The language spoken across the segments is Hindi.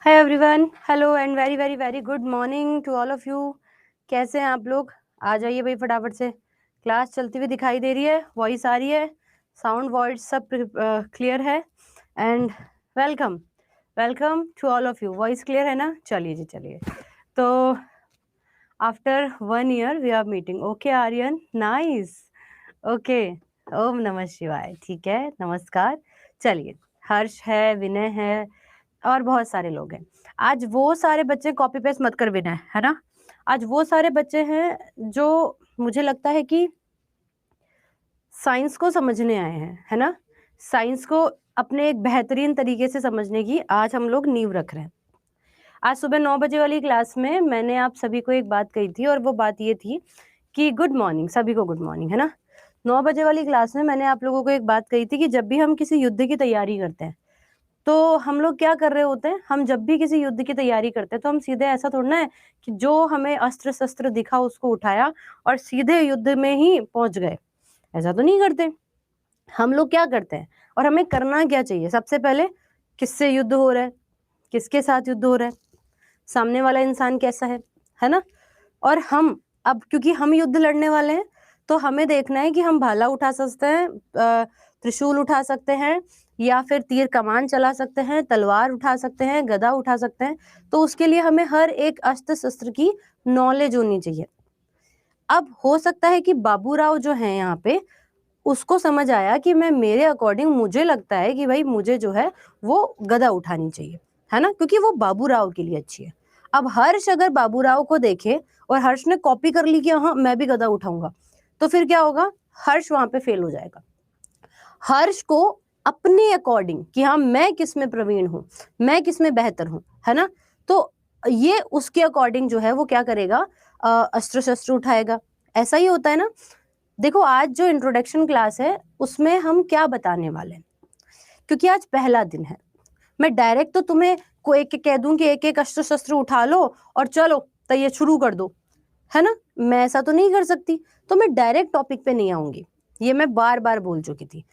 Hi everyone, hello and very very very good morning to all of you. कैसे हैं आप लोग? आ जाइए भाई फटाफट से। क्लास चलती हुई दिखाई दे रही है, वॉइस आ रही है, साउंड वॉइस सब क्लियर है। And welcome welcome to all of you. Voice clear है ना? चलिए जी चलिए। तो after 1 year we are meeting. Okay Aryan, nice. Okay, ओम नमः शिवाय। ठीक है, नमस्कार। चलिए, हर्ष है, विनय है और बहुत सारे लोग हैं। आज वो सारे बच्चे कॉपी पेस्ट मत कर बिना, है ना? आज वो सारे बच्चे हैं जो मुझे लगता है कि साइंस को समझने आए हैं, है ना? साइंस को अपने एक बेहतरीन तरीके से समझने की आज हम लोग नींव रख रहे हैं। आज सुबह 9 बजे वाली क्लास में मैंने आप सभी को एक बात कही थी और वो बात ये थी कि गुड मॉर्निंग, सभी को गुड मॉर्निंग, है ना? 9 बजे वाली क्लास में मैंने आप लोगों को एक बात कही थी कि जब भी हम किसी युद्ध की तैयारी करते हैं तो हम लोग क्या कर रहे होते हैं। हम जब भी किसी युद्ध की तैयारी करते हैं तो हम सीधे ऐसा थोड़ा है कि जो हमें अस्त्र शस्त्र दिखा उसको उठाया और सीधे युद्ध में ही पहुंच गए। ऐसा तो नहीं करते। हम लोग क्या करते हैं और हमें करना क्या चाहिए? सबसे पहले किससे युद्ध हो रहा है, किसके साथ युद्ध हो रहा है, सामने वाला इंसान कैसा है ना? और हम अब क्योंकि हम युद्ध लड़ने वाले हैं तो हमें देखना है कि हम भाला उठा सकते हैं, त्रिशूल उठा सकते हैं, या फिर तीर कमान चला सकते हैं, तलवार उठा सकते हैं, गदा उठा सकते हैं। तो उसके लिए हमें हर एक अस्त्र शस्त्र की नॉलेज होनी चाहिए। अब हो सकता है कि बाबूराव जो है यहाँ पे उसको समझ आया कि मैं मेरे अकॉर्डिंग मुझे लगता है कि भाई मुझे जो है वो गदा उठानी चाहिए, है ना? क्योंकि वो बाबूराव के लिए अच्छी है। अब हर्ष अगर बाबूराव को देखे और हर्ष ने कॉपी कर ली कि हाँ मैं भी गदा उठाऊंगा, तो फिर क्या होगा? हर्ष वहां पे फेल हो जाएगा। हर्ष को अपने अकॉर्डिंग कि हाँ मैं किस में प्रवीण हूँ, मैं किस में बेहतर हूँ, है ना? तो ये उसके अकॉर्डिंग जो है वो क्या करेगा? अस्त्र शस्त्र उठाएगा। ऐसा ही होता है ना। देखो आज जो इंट्रोडक्शन क्लास है उसमें हम क्या बताने वाले हैं, क्योंकि आज पहला दिन है। मैं डायरेक्ट तो तुम्हें को एक कह दूं कि एक एक अस्त्र शस्त्र उठा लो और चलो तो ये शुरू कर दो, है ना? मैं ऐसा तो नहीं कर सकती। तो मैं डायरेक्ट टॉपिक पे नहीं आऊंगी, ये मैं बार बार बोल चुकी थी।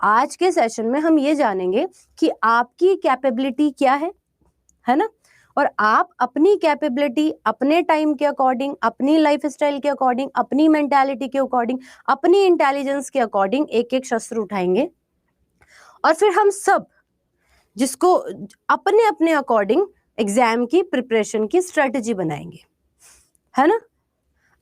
आज के सेशन में हम ये जानेंगे कि आपकी कैपेबिलिटी क्या है ना? और आप अपनी कैपेबिलिटी अपने टाइम के अकॉर्डिंग, अपनी लाइफ स्टाइल के अकॉर्डिंग, अपनी मेंटालिटी के अकॉर्डिंग, अपनी इंटेलिजेंस के अकॉर्डिंग एक एक शस्त्र उठाएंगे और फिर हम सब जिसको अपने अपने अकॉर्डिंग एग्जाम की प्रिपरेशन की स्ट्रेटेजी बनाएंगे, है ना?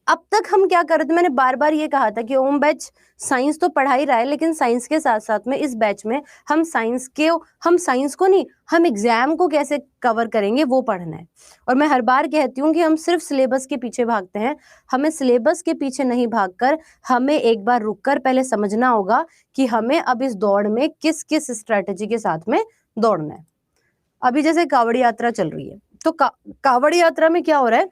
अब तक हम क्या कर रहे थे? मैंने बार बार ये कहा था कि ओम बैच साइंस तो पढ़ा ही रहा है, लेकिन साइंस के साथ साथ में इस बैच में हम साइंस को नहीं, हम एग्जाम को कैसे कवर करेंगे वो पढ़ना है। और मैं हर बार कहती हूँ कि हम सिर्फ सिलेबस के पीछे भागते हैं। हमें सिलेबस के पीछे नहीं भागकर हमें एक बार रुककर पहले समझना होगा कि हमें अब इस दौड़ में किस किस स्ट्रैटेजी के साथ में दौड़ना है। अभी जैसे कावड़ यात्रा चल रही है तो कावड़ यात्रा में क्या हो रहा है?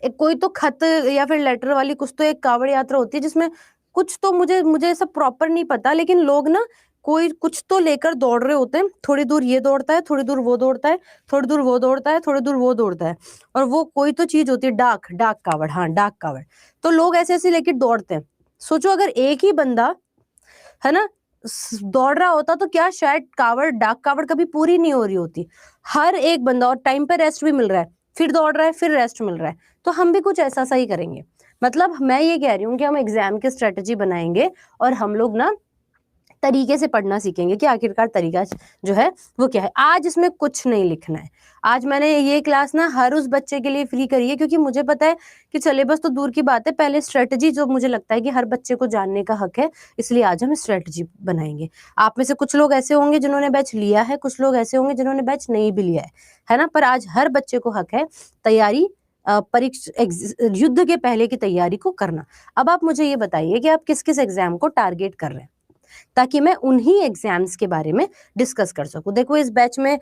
एक कोई तो खत या फिर लेटर वाली कुछ तो एक कावड़ यात्रा होती है जिसमें कुछ तो मुझे मुझे सब प्रॉपर नहीं पता, लेकिन लोग ना कोई कुछ तो लेकर दौड़ रहे होते हैं। थोड़ी दूर ये दौड़ता है, थोड़ी दूर वो दौड़ता है, थोड़ी दूर वो दौड़ता है, थोड़ी दूर वो दौड़ता है, और वो कोई तो चीज होती है, डाक डाक कावड़। हाँ, डाक कावड़। तो लोग ऐसे ऐसे लेके दौड़ते हैं। सोचो अगर एक ही बंदा, है ना, दौड़ रहा होता तो क्या शायद कावड़, डाक कावड़ कभी पूरी नहीं हो रही होती। हर एक बंदा, और टाइम पे रेस्ट भी मिल रहा है, फिर दौड़ रहा है, फिर रेस्ट मिल रहा है। तो हम भी कुछ ऐसा सा ही करेंगे। मतलब मैं ये कह रही हूँ कि हम एग्जाम की स्ट्रेटेजी बनाएंगे और हम लोग ना तरीके से पढ़ना सीखेंगे कि आखिरकार तरीका जो है वो क्या है। आज इसमें कुछ नहीं लिखना है। आज मैंने ये क्लास ना हर उस बच्चे के लिए फ्री करी है, क्योंकि मुझे पता है कि सिलेबस तो दूर की बात है, पहले स्ट्रेटजी जो मुझे लगता है कि हर बच्चे को जानने का हक है, इसलिए आज हम स्ट्रेटजी बनाएंगे। आप में से कुछ लोग ऐसे होंगे जिन्होंने बैच लिया है, कुछ लोग ऐसे होंगे जिन्होंने बैच नहीं भी लिया है ना? पर आज हर बच्चे को हक है तैयारी, परीक्षा, युद्ध के पहले की तैयारी को करना। अब आप मुझे ये बताइए कि आप किस किस एग्जाम को टारगेट कर रहे हैं, ताकि मैं उन्हीं एग्जाम्स के बारे में डिस्कस कर सकूं। देखो इस बैच में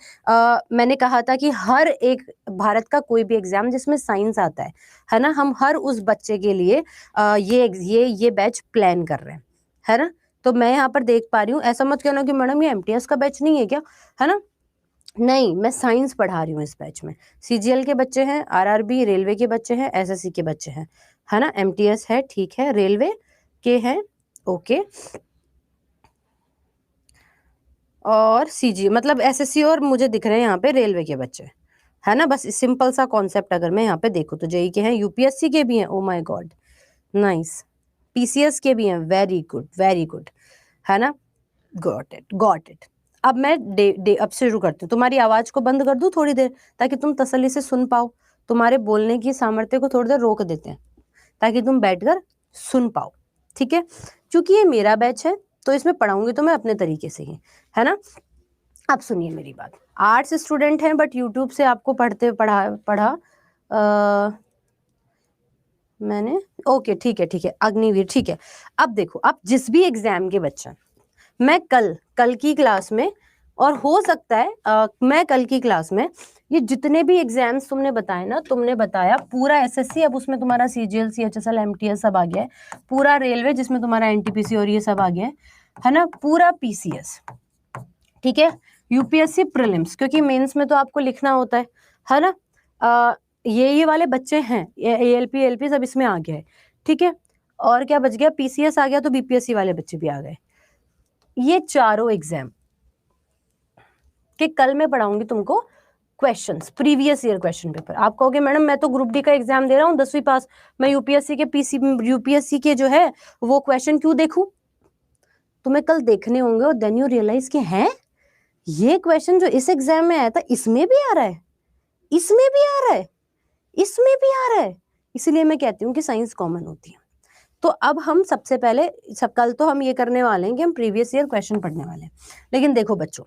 मैंने कहा था कि हर एक भारत का कोई भी एग्जाम जिसमें साइंस आता है ना, हम हर उस बच्चे के लिए ये बैच प्लान कर रहे हैं, है ना? तो मैं यहाँ पर देख पा रही हूँ, ऐसा मत कहना कि मैडम ये एमटीएस का बैच नहीं है क्या, है ना? नहीं, मैं साइंस पढ़ा रही हूँ इस बैच में। सीजीएल के बच्चे हैं, आरआरबी रेलवे के बच्चे हैं, एसएससी के बच्चे हैं, है ना? एमटीएस है, ठीक है, रेलवे के हैं, ओके। और सीजी, मतलब एसएससी और मुझे दिख रहे हैं यहाँ पे रेलवे के बच्चे, है ना। बस सिंपल सा कॉन्सेप्ट अगर मैं यहाँ पे देखूँ तो जेई के हैं, यूपीएससी के भी हैं, oh my God nice, PCS के भी हैं, वेरी गुड वेरी गुड, है ना। Got it got it. अब मैं अब से शुरू करती हूँ। तुम्हारी आवाज को बंद कर दूँ थोड़ी देर ताकि तुम तसल्ली से सुन पाओ, तुम्हारे बोलने की सामर्थ्य को थोड़ी देर रोक देते हैं ताकि तुम बैठकर सुन पाओ, ठीक है। क्योंकि ये मेरा बैच है तो इसमें पढ़ाऊंगी तो मैं अपने तरीके से ही, है ना। अब सुनिए मेरी बात, आर्ट्स स्टूडेंट हैं बट यूट्यूब से आपको पढ़ा मैंने, ओके ठीक है अग्निवीर, ठीक है। अब देखो, अब जिस भी एग्जाम के बच्चा, मैं कल की क्लास में, और हो सकता है मैं कल की क्लास में ये जितने भी एग्जाम्स तुमने बताए ना, तुमने बताया पूरा एसएससी, अब उसमें तुम्हारा सीजीएल सीएचएसएल एमटीएस सब आ गया है, पूरा रेलवे जिसमें तुम्हारा एनटीपीसी और ये सब आ गया है ना, पूरा पीसीएस, ठीक है, यूपीएससी प्रीलिम्स, क्योंकि मेंस में तो आपको लिखना होता है ना। ये वाले बच्चे हैं, एएलपी एलपी सब इसमें आ गया है, ठीक है। और क्या बच गया, पीसीएस आ गया, तो बीपीएससी वाले बच्चे भी आ गए। ये चारों एग्जाम कि कल मैं पढ़ाऊंगी तुमको questions, previous year question paper. आप कहोगे मैडम मैं तो ग्रुप डी का एग्जाम दे रहा हूँ 10वीं पास, मैं यूपीएससी के जो है वो क्वेश्चन क्यों देखूं। तुम्हें कल देखने होंगे और देन यू रियलाइज कि हैं ये क्वेश्चन जो इस एग्जाम में आया था इसमें भी आ रहा है, इसमें भी आ रहा है, इसमें भी आ रहा है। इसलिए मैं कहती हूँ कि साइंस कॉमन होती है। तो अब हम सबसे पहले कल तो हम ये करने वाले हैं कि हम प्रीवियस ईयर क्वेश्चन पढ़ने वाले हैं। लेकिन देखो बच्चों,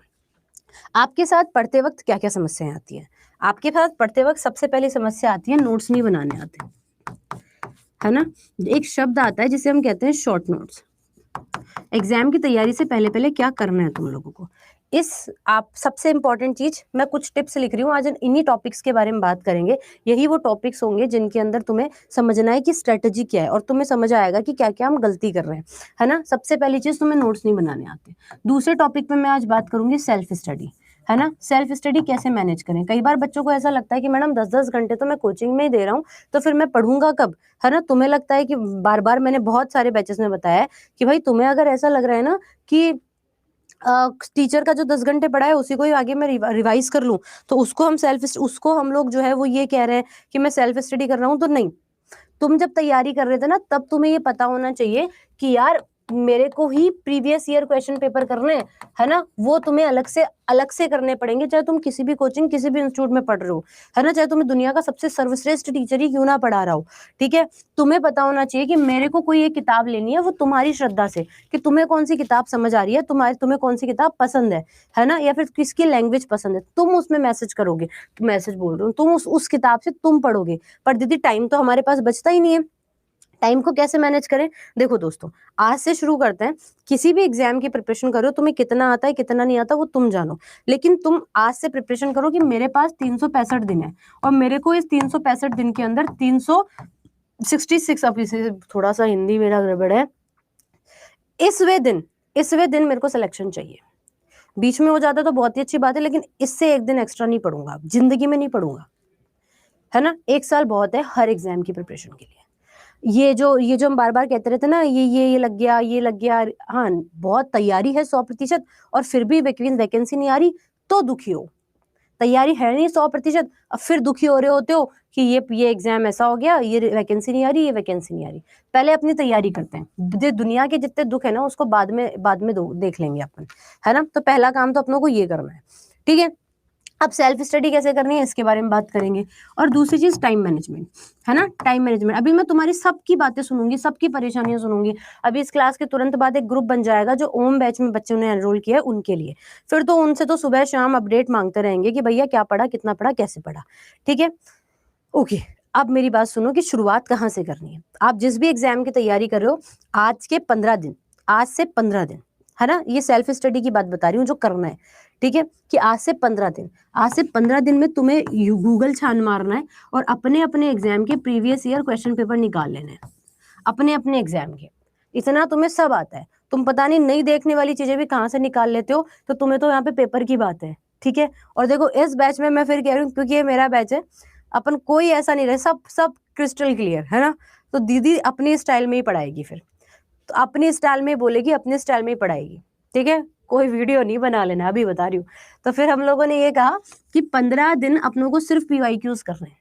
आपके साथ पढ़ते वक्त क्या क्या समस्याएं आती हैं। आपके साथ पढ़ते वक्त सबसे पहली समस्या आती है नोट्स नहीं बनाने आते, है ना। एक शब्द आता है जिसे हम कहते हैं शॉर्ट नोट्स। एग्जाम की तैयारी से पहले पहले क्या करना है तुम लोगों को, इस आप सबसे इंपॉर्टेंट चीज, मैं कुछ टिप्स लिख रही हूँ आज, इन्हीं टॉपिक्स के बारे में बात करेंगे। यही वो टॉपिक्स होंगे जिनके अंदर तुम्हें समझना है कि स्ट्रेटजी क्या है, और तुम्हें समझ आएगा कि क्या क्या हम गलती कर रहे हैं, है ना। सबसे पहली चीज, तुम्हें नोट्स नहीं बनाने आते। दूसरे टॉपिक पे मैं आज बात करूंगी सेल्फ स्टडी, है ना। सेल्फ स्टडी कैसे मैनेज करें। कई बार बच्चों को ऐसा लगता है कि मैडम 10-10 घंटे तो मैं कोचिंग में ही दे रहा हूँ, तो फिर मैं पढ़ूंगा कब, है ना। तुम्हें लगता है कि बार बार, मैंने बहुत सारे बैचेस में बताया है कि भाई तुम्हें अगर ऐसा लग रहा है ना कि टीचर का जो 10 घंटे पढ़ा है उसी को ही आगे मैं रिवाइज कर लूं, तो उसको हम लोग जो है वो ये कह रहे हैं कि मैं सेल्फ स्टडी कर रहा हूं, तो नहीं। तुम जब तैयारी कर रहे थे ना, तब तुम्हें ये पता होना चाहिए कि यार मेरे को ही प्रीवियस ईयर क्वेश्चन पेपर करने हैं, है ना। वो तुम्हें अलग से करने पड़ेंगे, चाहे तुम किसी भी कोचिंग किसी भी इंस्टीट्यूट में पढ़ रहे हो, है ना। चाहे तुम्हें दुनिया का सबसे सर्वश्रेष्ठ टीचर ही क्यों ना पढ़ा रहा हो, ठीक है। तुम्हें पता होना चाहिए कि मेरे को कोई एक किताब लेनी है, वो तुम्हारी श्रद्धा से, कि तुम्हें कौन सी किताब समझ आ रही है, तुम्हें कौन सी किताब पसंद है ना, या फिर किसकी लैंग्वेज पसंद है, तुम उसमें मैसेज करोगे, मैसेज बोल रहे हो, तुम उस किताब से तुम पढ़ोगे। पर दीदी टाइम तो हमारे पास बचता ही नहीं है, टाइम को कैसे मैनेज करें। देखो दोस्तों, आज से शुरू करते हैं। किसी भी एग्जाम की प्रिपरेशन करो, तुम्हें कितना आता है कितना नहीं आता वो तुम जानो, लेकिन तुम आज से प्रिपरेशन करो कि मेरे पास 365 दिन है, और मेरे को इस 365 दिन के अंदर 366, अब इसे थोड़ा सा हिंदी मेरा गड़बड़ है, इसवें दिन मेरे को सिलेक्शन चाहिए। बीच में हो जाता तो बहुत ही अच्छी बात है, लेकिन इससे एक दिन एक्स्ट्रा नहीं पढ़ूंगा, जिंदगी में नहीं पढ़ूंगा, है ना। 1 साल बहुत है हर एग्जाम की प्रिपरेशन के लिए। ये जो हम बार बार कहते रहते ना, ये लग गया, ये लग गया, हाँ बहुत तैयारी है 100%, और फिर भी वैकेंसी नहीं आ रही तो दुखी हो। तैयारी है नहीं 100%, अब फिर दुखी हो रहे होते हो कि ये एग्जाम ऐसा हो गया, ये वैकेंसी नहीं आ रही, ये वैकेंसी नहीं आ रही। पहले अपनी तैयारी करते हैं, दुनिया के जितने दुख है ना उसको बाद में देख लेंगे अपन, है ना। तो पहला काम तो अपनों को ये करना है, ठीक है। अब सेल्फ स्टडी कैसे करनी है इसके बारे में बात करेंगे। और दूसरी चीज टाइम मैनेजमेंट, है ना। टाइम मैनेजमेंट, अभी मैं तुम्हारी सबकी बातें सुनूंगी, सबकी परेशानियां सुनूंगी। अभी इस क्लास के तुरंत बाद एक ग्रुप बन जाएगा जो ओम बैच में बच्चों ने एनरोल किया है उनके लिए। फिर तो उनसे तो सुबह शाम अपडेट मांगते रहेंगे कि भैया क्या पढ़ा, कितना पढ़ा, कैसे पढ़ा, ठीक है। ओके, अब मेरी बात सुनो कि शुरुआत कहाँ से करनी है। आप जिस भी एग्जाम की तैयारी कर रहे हो, आज से 15 दिन, है ना, ये सेल्फ स्टडी की बात बता रही हूँ जो करना है, ठीक है। कि आज से 15 दिन में तुम्हें गूगल छान मारना है और अपने अपने एग्जाम के प्रीवियस ईयर क्वेश्चन पेपर निकाल लेने हैं, अपने अपने एग्जाम के। इतना तुम्हें सब आता है, तुम पता नहीं देखने वाली चीजें भी कहाँ से निकाल लेते हो, तो तुम्हें तो यहाँ पे पेपर की बात है, ठीक है। और देखो इस बैच में मैं फिर कह रही हूँ, क्योंकि ये मेरा बैच है, अपन कोई ऐसा नहीं रहे, सब क्रिस्टल क्लियर, है ना। तो दीदी अपनी स्टाइल में ही पढ़ाएगी, फिर तो अपनी स्टाइल में बोलेगी, अपने स्टाइल में ही पढ़ाएगी, ठीक है। कोई वीडियो नहीं बना लेना, अभी बता रही हूँ। तो फिर हम लोगों ने ये कहा कि 15 दिन अपनों को सिर्फ PYQs करने हैं,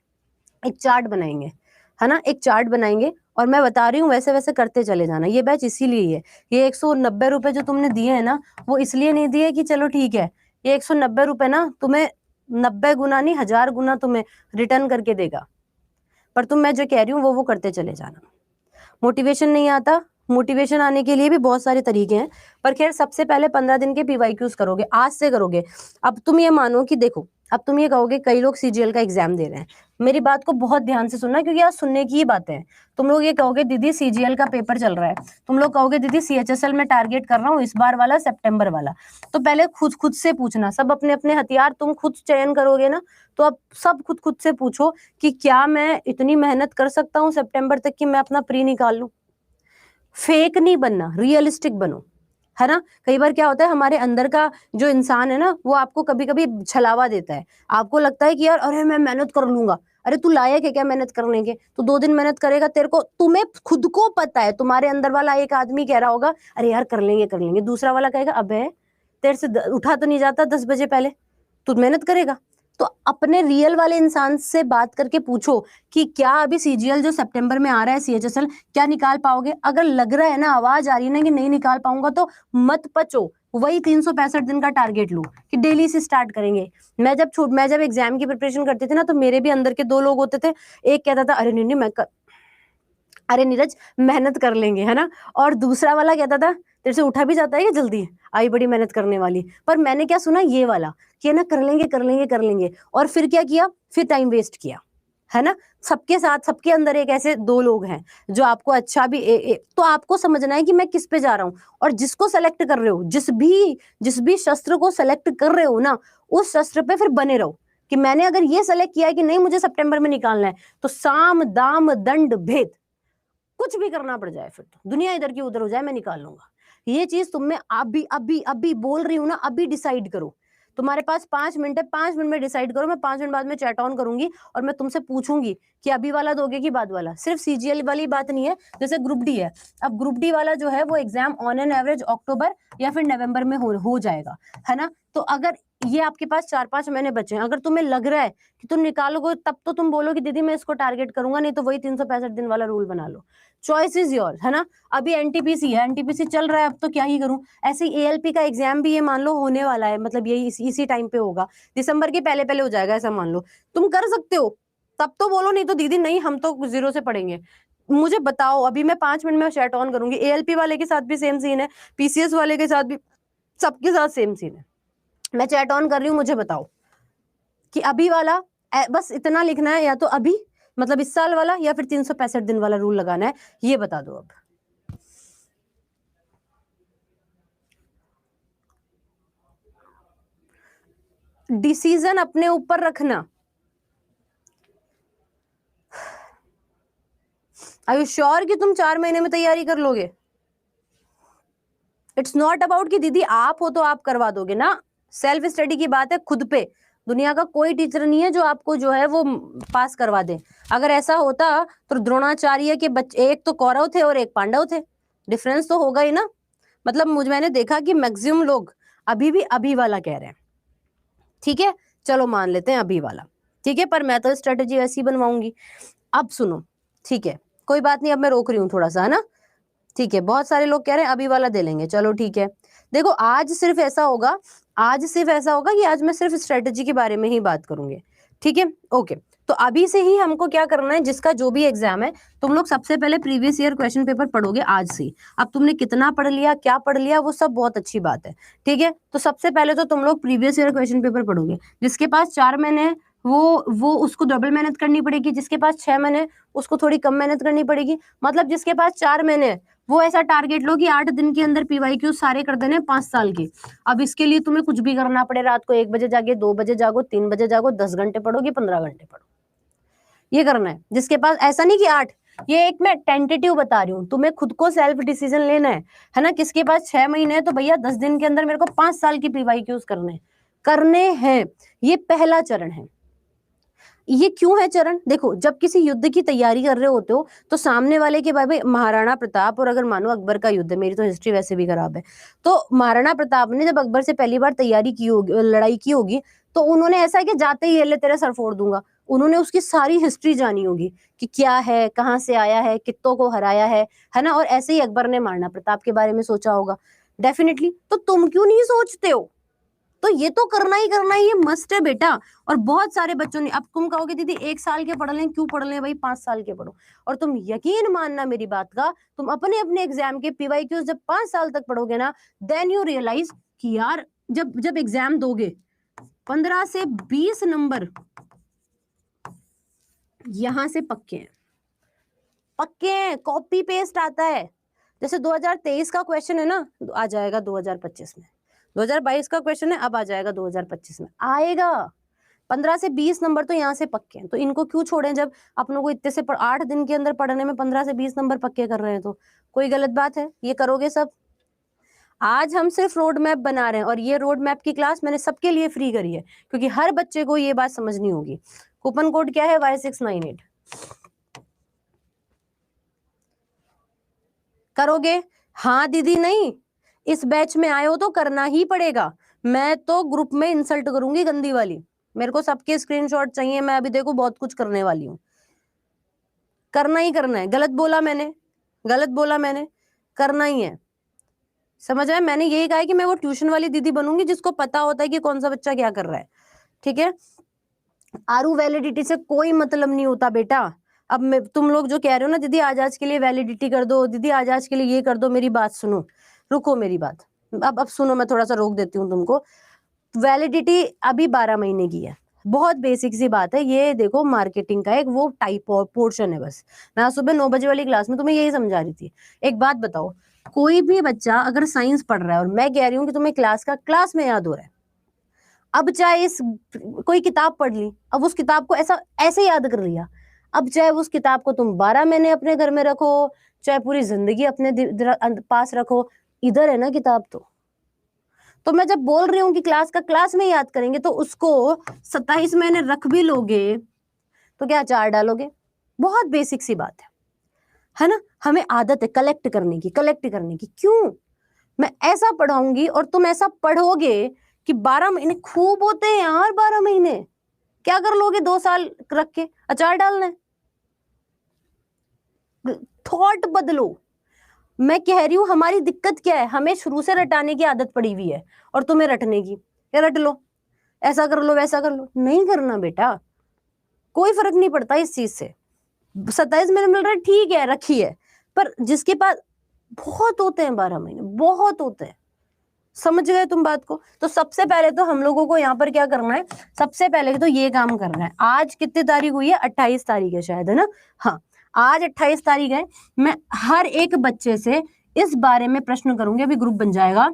एक चार्ट बनाएंगे, है ना, एक चार्ट बनाएंगे, और मैं बता रही हूँ वैसे वैसे करते चले जाना। ये बैच इसीलिए है, ये 190 रुपए जो तुमने दिए है ना, वो इसलिए नहीं दिए कि चलो ठीक है, ये 190 रुपए ना तुम्हें 90 गुना नहीं 1000 गुना तुम्हें रिटर्न करके देगा, पर तुम मैं जो कह रही हूँ वो करते चले जाना। मोटिवेशन नहीं आता, मोटिवेशन आने के लिए भी बहुत सारे तरीके हैं, पर खैर सबसे पहले 15 दिन के PYQs करोगे, आज से करोगे। अब तुम ये मानो कि देखो, अब तुम ये कहोगे कई लोग CGL का एग्जाम दे रहे हैं, मेरी बात को बहुत ध्यान से सुनना, क्योंकि आज सुनने की ही बातें हैं। तुम लोग ये कहोगे दीदी CGL का पेपर चल रहा है, तुम लोग कहोगे दीदी CHSL में टारगेट कर रहा हूँ इस बार वाला, सितंबर वाला। तो पहले खुद से पूछना, सब अपने अपने हथियार तुम खुद चयन करोगे ना, तो अब सब खुद से पूछो कि क्या मैं इतनी मेहनत कर सकता हूँ सितंबर तक कि मैं अपना प्री निकाल लूं। फेक नहीं बनना, रियलिस्टिक बनो, है ना। कई बार क्या होता है, हमारे अंदर का जो इंसान है ना, वो आपको कभी कभी छलावा देता है, आपको लगता है कि यार अरे मैं मेहनत कर लूंगा। अरे तू लायक है क्या मेहनत करने के? तू 2 दिन मेहनत करेगा, तेरे को, तुम्हें खुद को पता है, तुम्हारे अंदर वाला एक आदमी कह रहा होगा अरे यार कर लेंगे कर लेंगे, दूसरा वाला कहेगा अबे तेरे से उठा तो नहीं जाता 10 बजे पहले, तू मेहनत करेगा। तो अपने रियल वाले इंसान से बात करके पूछो कि क्या अभी CGL जो सितंबर में आ रहा है CHSL, क्या निकाल पाओगे? अगर लग रहा है ना, आवाज आ रही है ना कि नहीं निकाल पाऊंगा, तो मत पचो, वही 365 दिन का टारगेट लो कि डेली से स्टार्ट करेंगे। मैं जब एग्जाम की प्रिपरेशन करती थी ना, तो मेरे भी अंदर के 2 लोग होते थे, एक कहता था अरे नहीं अरे नीरज मेहनत कर लेंगे, है ना, और दूसरा वाला कहता था तेरे से उठा भी जाता है क्या जल्दी, आई बड़ी मेहनत करने वाली। पर मैंने क्या सुना, ये वाला कि ना कर लेंगे कर लेंगे कर लेंगे, और फिर क्या किया, फिर टाइम वेस्ट किया, है ना। सबके साथ, सबके अंदर एक ऐसे 2 लोग हैं जो आपको अच्छा भी तो आपको समझना है कि मैं किस पे जा रहा हूँ, और जिसको सेलेक्ट कर रहे हो, जिस भी शस्त्र को सेलेक्ट कर रहे हो ना, उस शस्त्र पे फिर बने रहो कि मैंने अगर ये सेलेक्ट किया है कि नहीं मुझे सितंबर में निकालना है, तो साम दाम दंड भेद कुछ भी करना पड़ जाए, फिर तो दुनिया इधर की उधर हो जाए, मैं निकाल लूंगा। ये चीज तुम में अभी अभी अभी बोल रही हूँ ना, अभी डिसाइड करो। तुम्हारे पास 5 मिनट है, 5 मिनट में डिसाइड करो। मैं 5 मिनट बाद में चैट ऑन करूंगी और मैं तुमसे पूछूंगी कि अभी वाला दोगे कि बाद वाला। सिर्फ CGL वाली बात नहीं है, जैसे ग्रुप डी है, अब ग्रुप डी वाला जो है वो एग्जाम ऑन एन एवरेज अक्टूबर या फिर नवंबर में हो जाएगा, है ना। तो अगर ये आपके पास 4-5 महीने बचे हैं, अगर तुम्हें लग रहा है कि तुम निकालोगे, तब तो तुम बोलोगे दीदी मैं इसको टारगेट करूंगा, नहीं तो वही 365 दिन वाला रूल बना लो। चॉइस इज योर, है ना। अभी NTPC है, NTPC चल रहा है, अब तो क्या ही करूं। ऐसे ही ALP का एग्जाम भी ये मान लो होने वाला है, मतलब यही इसी टाइम पे होगा, दिसंबर के पहले पहले हो जाएगा, ऐसा मान लो। तुम कर सकते हो, तब तो बोलो, नहीं तो दीदी नहीं हम तो 0 से पढ़ेंगे। मुझे बताओ, अभी मैं 5 मिनट में चैट ऑन करूंगी। ALP वाले के साथ भी सेम सीन है, PCS वाले के साथ भी, सबके साथ सेम सीन है। मैं चैट ऑन कर रही हूँ, मुझे बताओ कि अभी वाला, बस इतना लिखना है, या तो अभी मतलब इस साल वाला, या फिर 365 दिन वाला रूल लगाना है, ये बता दो अब। डिसीजन अपने ऊपर रखना। आर यू श्योर कि तुम 4 महीने में तैयारी कर लोगे? इट्स नॉट अबाउट कि दीदी आप हो तो आप करवा दोगे ना, सेल्फ स्टडी की बात है खुद पे। दुनिया का कोई टीचर नहीं है जो आपको जो है वो पास करवा दे। अगर ऐसा होता तो द्रोणाचार्य के बच्चे, एक तो कौरव थे और एक पांडव थे, डिफरेंस तो होगा ही ना। मतलब मैंने देखा कि मैक्सिमम लोग अभी भी अभी वाला कह रहे हैं। ठीक है, चलो मान लेते हैं अभी वाला, ठीक है, पर मैं तो स्ट्रेटेजी वैसी बनवाऊंगी। अब सुनो, ठीक है, कोई बात नहीं, अब मैं रोक रही हूँ थोड़ा सा, है ना। ठीक है, बहुत सारे लोग कह रहे हैं अभी वाला दे लेंगे, चलो ठीक है। देखो आज सिर्फ ऐसा होगा कि आज मैं सिर्फ स्ट्रेटेजी के बारे में ही बात करूंगी, ठीक है, ओके। तो अभी से ही हमको क्या करना है, जिसका जो भी एग्जाम है, तुम लोग सबसे पहले प्रीवियस ईयर क्वेश्चन पेपर पढ़ोगे आज से। अब तुमने कितना पढ़ लिया, क्या पढ़ लिया, वो सब बहुत अच्छी बात है, ठीक है। तो सबसे पहले तो तुम लोग प्रीवियस ईयर क्वेश्चन पेपर पढ़ोगे। जिसके पास 4 महीने है वो उसको डबल मेहनत करनी पड़ेगी, जिसके पास 6 महीने उसको थोड़ी कम मेहनत करनी पड़ेगी। मतलब जिसके पास 4 महीने वो ऐसा टारगेट लो कि 8 दिन के अंदर PYQ सारे कर देने 5 साल के। अब इसके लिए तुम्हें कुछ भी करना पड़े, रात को 1 बजे जागे, 2 बजे जागो, 3 बजे जागो, 10 घंटे पढ़ोगे, 15 घंटे पढ़ो, ये करना है। जिसके पास, ऐसा नहीं कि 8, ये एक मैं टेंटेटिव बता रही हूँ, तुम्हें खुद को सेल्फ डिसीजन लेना है ना। किसके पास 6 महीने है तो भैया 10 दिन के अंदर मेरे को 5 साल की PYQs करने हैं, ये पहला चरण है। ये क्यों है चरण? देखो, जब किसी युद्ध की तैयारी कर रहे होते हो तो सामने वाले के भाई महाराणा प्रताप, और अगर मानो अकबर का युद्ध है, मेरी तो हिस्ट्री वैसे भी खराब है, तो महाराणा प्रताप ने जब अकबर से पहली बार तैयारी की होगी, लड़ाई की होगी, तो उन्होंने ऐसा है कि जाते ही ले तेरा सर फोड़ दूंगा, उन्होंने उसकी सारी हिस्ट्री जानी होगी कि क्या है, कहाँ से आया है, कित्तों को हराया है ना। और ऐसे ही अकबर ने महाराणा प्रताप के बारे में सोचा होगा डेफिनेटली। तो तुम क्यों नहीं सोचते हो? तो ये तो करना ही करना ही, ये मस्ट है बेटा। और बहुत सारे बच्चों ने, अब तुम कहोगे दीदी 1 साल के पढ़ लें, क्यों पढ़ लें भाई, 5 साल के पढ़ो। और तुम यकीन मानना मेरी बात का, तुम अपने अपने एग्जाम के पीवाईक्यूज जब 5 साल तक पढ़ोगे ना, देन यू रियलाइज कि यार जब जब एग्जाम दोगे 15 से 20 नंबर यहां से पक्के हैं, पक्के हैं, कॉपी पेस्ट आता है। जैसे 2023 का क्वेश्चन है ना, आ जाएगा 2025 में, 2022 का क्वेश्चन है, अब आ जाएगा 2025 में, आएगा। 15 से 20 नंबर तो यहाँ से पक्के हैं, तो इनको क्यों छोड़ें जब अपनों को इतने से 8 दिन के अंदर पढ़ने में 15 से 20 नंबर पक्के कर रहे हैं। तो कोई गलत बात है? ये करोगे सब। आज हम सिर्फ रोड मैप बना रहे हैं, और ये रोड मैप की क्लास मैंने सबके लिए फ्री करी है, क्योंकि हर बच्चे को ये बात समझनी होगी। कूपन कोड क्या है? Y698। करोगे? हाँ दीदी नहीं, इस बैच में आए हो तो करना ही पड़ेगा। मैं तो ग्रुप में इंसल्ट करूंगी गंदी वाली, मेरे को सबके स्क्रीनशॉट चाहिए। मैं अभी देखो बहुत कुछ करने वाली हूँ, करना ही करना है। गलत बोला मैंने, गलत बोला मैंने, करना ही है। समझ आया? मैंने यही कहा है कि मैं वो ट्यूशन वाली दीदी बनूंगी जिसको पता होता है कि कौन सा बच्चा क्या कर रहा है। ठीक है, आरू वैलिडिटी से कोई मतलब नहीं होता बेटा। अब तुम लोग जो कह रहे हो ना दीदी आज के लिए वैलिडिटी कर दो, दीदी आज के लिए ये कर दो, मेरी बात सुनो, रुको मेरी बात। अब सुनो, मैं थोड़ा सा रोक देती हूँ तुमको। वैलिडिटी अभी 12 महीने की है, बहुत बेसिक सी बात है। ये देखो मार्केटिंग का एक वो टाइप और पोर्शन है बस। मैं सुबह 9 बजे वाली क्लास में तुम्हें यही समझा रही थी। एक बात बताओ, कोई भी बच्चा अगर साइंस पढ़ रहा है, और मैं कह रही हूँ कि तुम्हें क्लास में याद हो रहा है, अब चाहे इस कोई किताब पढ़ ली, अब उस किताब को ऐसे याद कर लिया, अब चाहे उस किताब को तुम 12 महीने अपने घर में रखो, चाहे पूरी जिंदगी अपने पास रखो, इधर है ना किताब। तो मैं जब बोल रही हूँ कि क्लास में याद करेंगे, तो उसको 27 महीने रख भी लोगे तो क्या 4 डालोगे? बहुत बेसिक सी बात है ना। हमें आदत है कलेक्ट करने की। क्यों? मैं ऐसा पढ़ाऊंगी और तुम ऐसा पढ़ोगे कि 12 महीने खूब होते हैं यार। 12 महीने क्या कर लोगे 2 साल रख के? अचार डालना है? थॉट बदलो। मैं कह रही हूं हमारी दिक्कत क्या है, हमें शुरू से रटाने की आदत पड़ी हुई है, और तुम्हें रटने की। क्या रट लो, ऐसा कर लो, वैसा कर लो, नहीं करना बेटा। कोई फर्क नहीं पड़ता इस चीज से। 27 महीने मिल रहा है ठीक है, रखिए, पर जिसके पास बहुत होते हैं 12 महीने, बहुत होते हैं। समझ गए तुम बात को? तो सबसे पहले तो हम लोगों को यहाँ पर क्या करना है, सबसे पहले तो ये काम करना है। आज कितनी तारीख हुई है? 28 तारीख है शायद, है ना? हाँ, आज 28 तारीख है। मैं हर एक बच्चे से इस बारे में प्रश्न करूंगी, अभी ग्रुप बन जाएगा।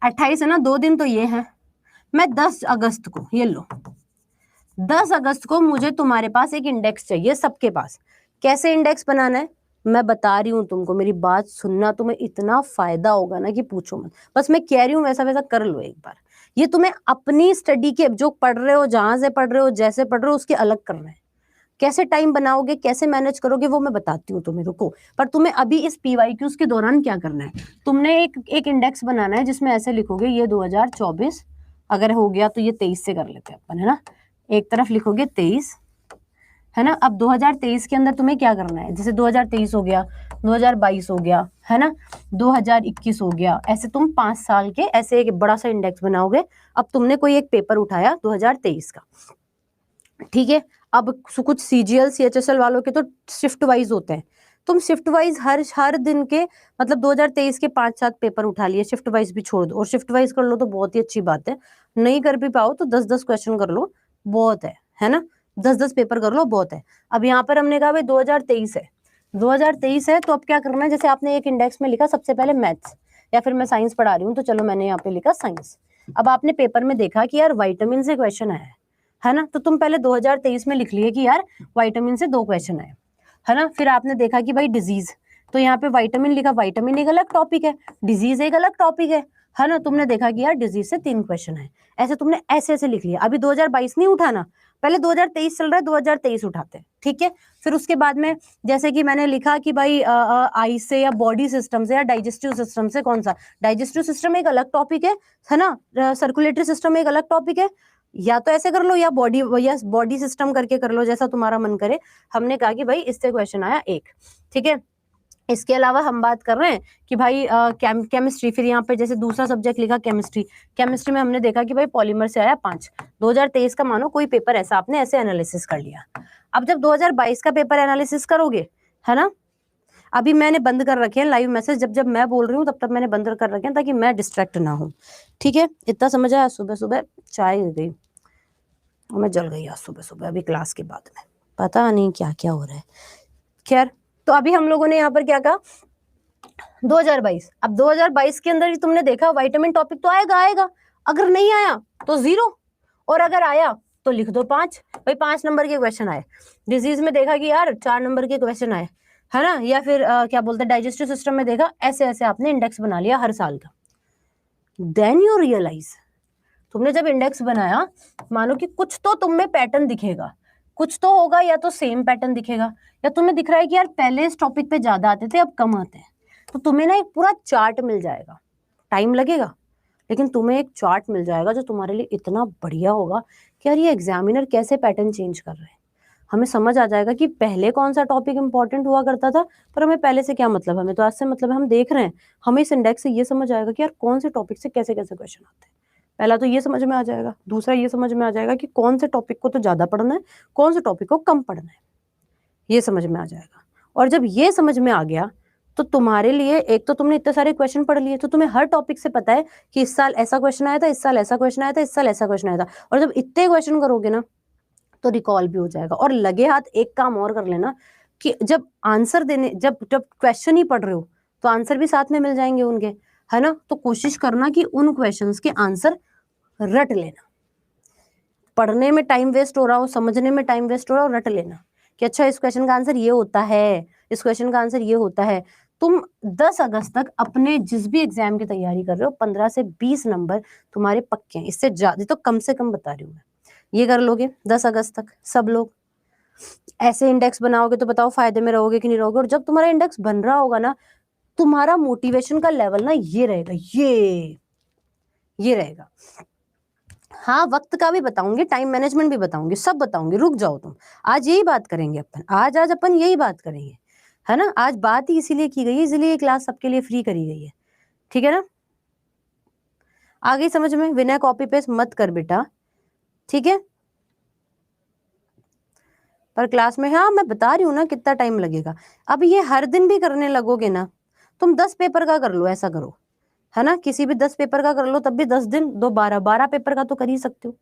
28 है ना, 2 दिन तो ये है। मैं 10 अगस्त को, ये लो, 10 अगस्त को मुझे तुम्हारे पास एक इंडेक्स चाहिए, सबके पास। कैसे इंडेक्स बनाना है मैं बता रही हूँ तुमको, मेरी बात सुनना, तुम्हें इतना फायदा होगा ना कि पूछो मत। बस मैं कह रही हूँ वैसा वैसा कर लो एक बार। ये तुम्हें अपनी स्टडी के, जो पढ़ रहे हो, जहां से पढ़ रहे हो, जैसे पढ़ रहे हो, उसके अलग करना है। कैसे टाइम बनाओगे, कैसे मैनेज करोगे, वो मैं बताती हूँ तुम्हें, रुको। पर तुम्हें अभी इस पीवाईक्यूज के दौरान क्या करना है, तुमने एक इंडेक्स बनाना है जिसमें ऐसे लिखोगे ये 2024, अगर हो गया तो ये 23 से कर लेते हैं अपन, है ना। एक तरफ लिखोगे 23, है ना। अब 2023 के अंदर तुम्हें क्या करना है, जैसे 2023 हो गया, 2022 हो गया, है ना, 2021 हो गया, ऐसे तुम 5 साल के ऐसे एक बड़ा सा इंडेक्स बनाओगे। अब तुमने कोई एक पेपर उठाया 2023 का, ठीक है। अब कुछ सीजीएल सीएचएसएल वालों के तो शिफ्ट वाइज होते हैं, तुम शिफ्ट वाइज हर दिन के, मतलब 2023 के 5-7 पेपर उठा लिए, शिफ्ट वाइज भी छोड़ दो, और शिफ्ट वाइज कर लो तो बहुत ही अच्छी बात है। नहीं कर भी पाओ तो 10-10 क्वेश्चन कर लो, बहुत है ना। 10-10 पेपर कर लो, बहुत है। अब यहाँ पर हमने कहा भाई 2023 है, 2023 है, तो अब क्या करना है, जैसे आपने एक इंडेक्स में लिखा सबसे पहले मैथ्स, या फिर मैं साइंस पढ़ा रही हूँ तो चलो मैंने यहाँ पे लिखा साइंस। अब आपने पेपर में देखा कि यार विटामिन से क्वेश्चन आया है ना, तो तुम पहले 2023 में लिख लिए कि यार विटामिन से 2 क्वेश्चन आए, है ना। फिर आपने देखा कि भाई डिजीज, तो यहाँ पे विटामिन लिखा, विटामिन एक अलग टॉपिक है, डिजीज एक अलग टॉपिक है ना। तुमने देखा कि यार डिजीज से 3 क्वेश्चन है, ऐसे तुमने ऐसे ऐसे लिख लिया। अभी 2022 नहीं उठाना, पहले 2023 चल रहा है, 2023 उठाते हैं, ठीक है। फिर उसके बाद में जैसे कि मैंने लिखा कि भाई आई से या बॉडी सिस्टम से या डाइजेस्टिव सिस्टम से, कौन सा? डाइजेस्टिव सिस्टम एक अलग टॉपिक है ना, सर्कुलेटरी सिस्टम एक अलग टॉपिक है, या तो ऐसे कर लो या बॉडी सिस्टम करके कर लो, जैसा तुम्हारा मन करे। हमने कहा कि भाई इससे क्वेश्चन आया एक, ठीक है। इसके अलावा हम बात कर रहे हैं कि भाई केमिस्ट्री, फिर यहाँ पे जैसे दूसरा सब्जेक्ट लिखा केमिस्ट्री, केमिस्ट्री में हमने देखा कि भाई पॉलीमर से आया 5, 2023 का मानो कोई पेपर ऐसा आपने ऐसे एनालिसिस कर लिया। अब जब 2022 का पेपर एनालिसिस करोगे, है ना, अभी मैंने बंद कर रखे हैं लाइव मैसेज, जब जब मैं बोल रही हूँ तब तब मैंने बंद कर रखे हैं ताकि मैं डिस्ट्रैक्ट ना हूँ, ठीक है। इतना समझ आया? सुबह सुबह चाय गिर गई और मैं जल गई आज सुबह सुबह, अभी क्लास के बाद में पता नहीं क्या क्या हो रहा है। खैर, तो अभी हम लोगों ने यहाँ पर क्या कहा, 2022। अब 2022 के अंदर ही तुमने देखा विटामिन टॉपिक तो आएगा, अगर नहीं आया तो 0, और अगर आया तो लिख दो 5। भाई 5 नंबर के क्वेश्चन आए। डिजीज में देखा कि यार 4 नंबर के क्वेश्चन आए, है ना, या फिर क्या बोलते हैं डाइजेस्टिव सिस्टम में देखा, ऐसे ऐसे आपने इंडेक्स बना लिया हर साल का। देन यू रियलाइज, तुमने जब इंडेक्स बनाया, मानो कि कुछ तो तुम में पैटर्न दिखेगा, कुछ तो होगा, या तो सेम पैटर्न दिखेगा, या तुम्हें दिख रहा है कि यार पहले इस टॉपिक पे ज्यादा आते थे अब कम आते हैं, तो तुम्हें ना एक पूरा चार्ट मिल जाएगा। टाइम लगेगा, लेकिन तुम्हें एक चार्ट मिल जाएगा जो तुम्हारे लिए इतना बढ़िया होगा कि यार ये एग्जामिनर कैसे पैटर्न चेंज कर रहे हैं। हमें समझ आ जाएगा कि पहले कौन सा टॉपिक इंपॉर्टेंट हुआ करता था, पर हमें पहले से क्या मतलब, हमें तो आज से मतलब है, हम देख रहे हैं, हमें इस इंडेक्स से ये समझ आएगा कि यार कौन से टॉपिक से कैसे कैसे क्वेश्चन आते हैं। पहला तो ये समझ में आ जाएगा, दूसरा ये समझ में आ जाएगा कि कौन से टॉपिक को तो ज्यादा पढ़ना है, कौन से टॉपिक को कम पढ़ना है, ये समझ में आ जाएगा। और जब ये समझ में आ गया तो तुम्हारे लिए, एक तो तुमने इतने सारे क्वेश्चन पढ़ लिए, तो तुम्हें हर टॉपिक से पता है कि इस साल ऐसा क्वेश्चन आया था, इस साल ऐसा क्वेश्चन आया था, इस साल ऐसा क्वेश्चन आया था। और जब इतने क्वेश्चन करोगे ना तो रिकॉल भी हो जाएगा। और लगे हाथ एक काम और कर लेना कि जब आंसर देने, जब क्वेश्चन ही पढ़ रहे हो तो आंसर भी साथ में मिल जाएंगे उनके, है ना। तो कोशिश करना कि उन क्वेश्चंस के आंसर रट लेना। पढ़ने में टाइम वेस्ट हो रहा हो, समझने में टाइम वेस्ट हो रहा हो, रट लेना कि अच्छा इस क्वेश्चन का आंसर ये होता है, इस क्वेश्चन का आंसर ये होता है। तुम 10 अगस्त तक अपने जिस भी एग्जाम की तैयारी कर रहे हो, 15 से 20 नंबर तुम्हारे पक्के हैं। इससे ज्यादा तो कम से कम बता रही हूँ मैं। ये कर लोगे 10 अगस्त तक सब लोग, ऐसे इंडेक्स बनाओगे तो बताओ फायदे में रहोगे कि नहीं रहोगे। और जब तुम्हारा इंडेक्स बन रहा होगा ना, तुम्हारा मोटिवेशन का लेवल ना ये रहेगा, ये रहेगा। हाँ, वक्त का भी बताऊंगी, टाइम मैनेजमेंट भी बताऊंगी, सब बताऊंगी, रुक जाओ तुम। आज यही बात करेंगे अपन, आज अपन यही बात करेंगे, है ना। आज बात ही इसीलिए की गई है, इसीलिए ये क्लास सबके लिए फ्री करी गई है, ठीक है ना। आ गई समझ में? विनय कॉपी पेस्ट मत कर बेटा, ठीक है। पर क्लास में, हाँ मैं बता रही हूँ ना कितना टाइम लगेगा। अब ये हर दिन भी करने लगोगे ना, तुम 10 पेपर का कर लो, ऐसा करो, है ना। किसी भी 10 पेपर का कर लो, तब भी 10 दिन, 2 12 पेपर का तो कर ही सकते हो।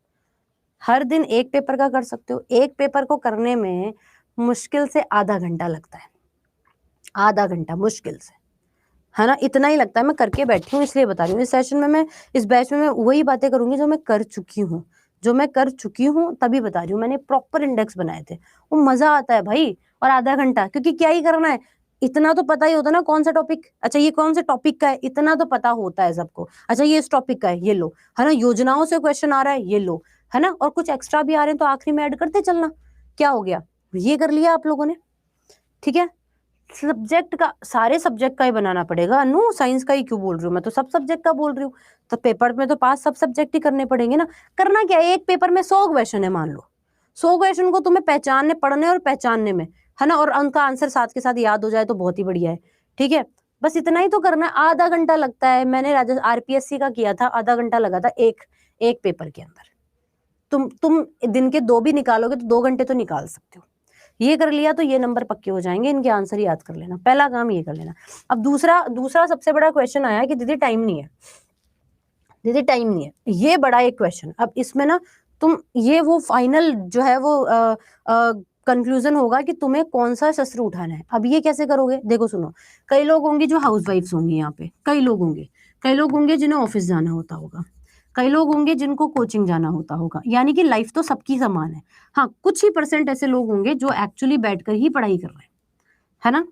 हर दिन एक पेपर का कर सकते हो। एक पेपर को करने में मुश्किल से आधा घंटा लगता है, आधा घंटा मुश्किल से, है ना, इतना ही लगता है। मैं करके बैठी हूँ इसलिए बता रही हूँ। इस सेशन में मैं, इस बैच में मैं वही बातें करूंगी जो मैं कर चुकी हूँ, तभी बता रही हूँ। मैंने प्रॉपर इंडेक्स बनाए थे, वो मजा आता है भाई। और आधा घंटा, क्योंकि क्या ही करना है, इतना तो पता ही होता है ना कौन सा टॉपिक, अच्छा ये कौन से टॉपिक का है, इतना तो पता होता है सबको। अच्छा ये इस टॉपिक का है, ये लो, है ना। योजनाओं से क्वेश्चन आ रहा है, ये लो, है ना। और कुछ एक्स्ट्रा भी आ रहे हैं तो आखिरी में ऐड करते चलना। क्या हो गया, ये कर लिया आप लोगों ने, ठीक है। सब्जेक्ट का, सारे सब्जेक्ट का ही बनाना पड़ेगा। नो साइंस का ही क्यों बोल रही हूँ, मैं तो सब सब्जेक्ट का बोल रही हूँ। तो पेपर में तो पास सब सब्जेक्ट ही करने पड़ेंगे ना। करना क्या है, एक पेपर में 100 क्वेश्चन है, मान लो 100 क्वेश्चन को तुम्हें पहचानने, पढ़ने और पहचानने में, है ना। और उनका आंसर साथ के साथ याद हो जाए तो बहुत ही बढ़िया है, ठीक है। बस इतना ही तो करना है। आधा घंटा लगता है, मैंने आरपीएससी का किया था, आधा घंटा लगा था एक पेपर के अंदर। तुम दिन के 2 भी निकालोगे तो 2 घंटे तो निकाल सकते हो। ये कर लिया तो ये नंबर पक्के हो जाएंगे, इनके आंसर याद कर लेना, पहला काम ये कर लेना। अब दूसरा सबसे बड़ा क्वेश्चन आया कि दीदी टाइम नहीं है, दीदी टाइम नहीं है, ये बड़ा एक क्वेश्चन। अब इसमें ना तुम, ये वो फाइनल जो है वो कंक्लूजन होगा कि तुम्हें कौन सा शस्त्र उठाना है। अब ये कैसे करोगे, देखो सुनो, कई लोग होंगे जो हाउसवाइफ्स होंगी यहाँ पे, कई लोग होंगे जिन्हें ऑफिस जाना होता होगा, कई लोग होंगे जिनको कोचिंग जाना होता होगा, यानी कि लाइफ तो सबकी समान है। हाँ, कुछ ही % ऐसे लोग होंगे जो एक्चुअली बैठकर ही पढ़ाई कर रहे हैं, है ना।